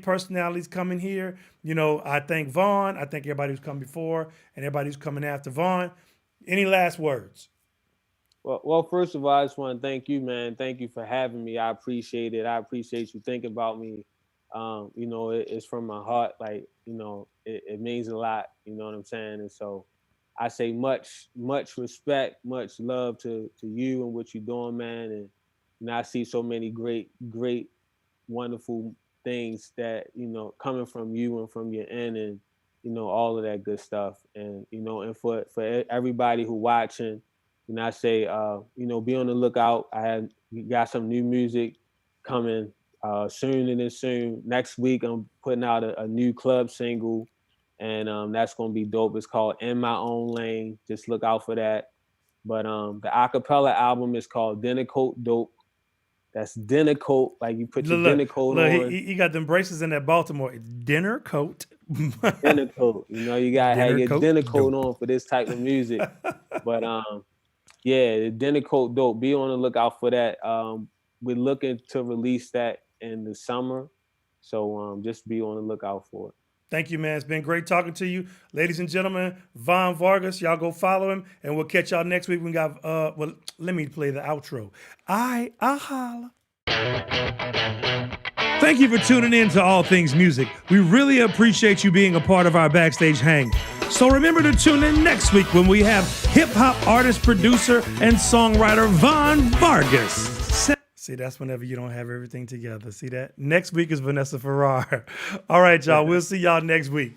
personalities coming here. I thank Vaughn. I thank everybody who's come before and everybody who's coming after Vaughn. Any last words? Well, first of all, I just want to thank you, man. Thank you for having me. I appreciate it. I appreciate you thinking about me. It's from my heart. Like, it means a lot. You know what I'm saying? And so I say much respect, much love to you and what you're doing, man. And I see so many great, wonderful things that, coming from you and from your end, and, all of that good stuff. And, and for everybody who watching, I say, be on the lookout. Got some new music coming soon, and then soon. Next week, I'm putting out a new club single, and that's gonna be dope. It's called In My Own Lane. Just look out for that. But the acapella album is called Dinner Coat Dope. That's dinner coat, like you put your dinner coat on. He got them braces in that Baltimore dinner coat. Dinner coat. You gotta have your dinner coat on for this type of music. But yeah, the dinner coat dope. Be on the lookout for that. We're looking to release that in the summer. So just be on the lookout for it. Thank you, man. It's been great talking to you. Ladies and gentlemen, Von Vargas, y'all go follow him, and we'll catch y'all next week. We got, well, let me play the outro. I holla. Thank you for tuning in to All Things Music. We really appreciate you being a part of our backstage hang. So remember to tune in next week when we have hip-hop artist, producer, and songwriter Von Vargas. See, that's whenever you don't have everything together. See that? Next week is Vanessa Farrar. All right, y'all. We'll see y'all next week.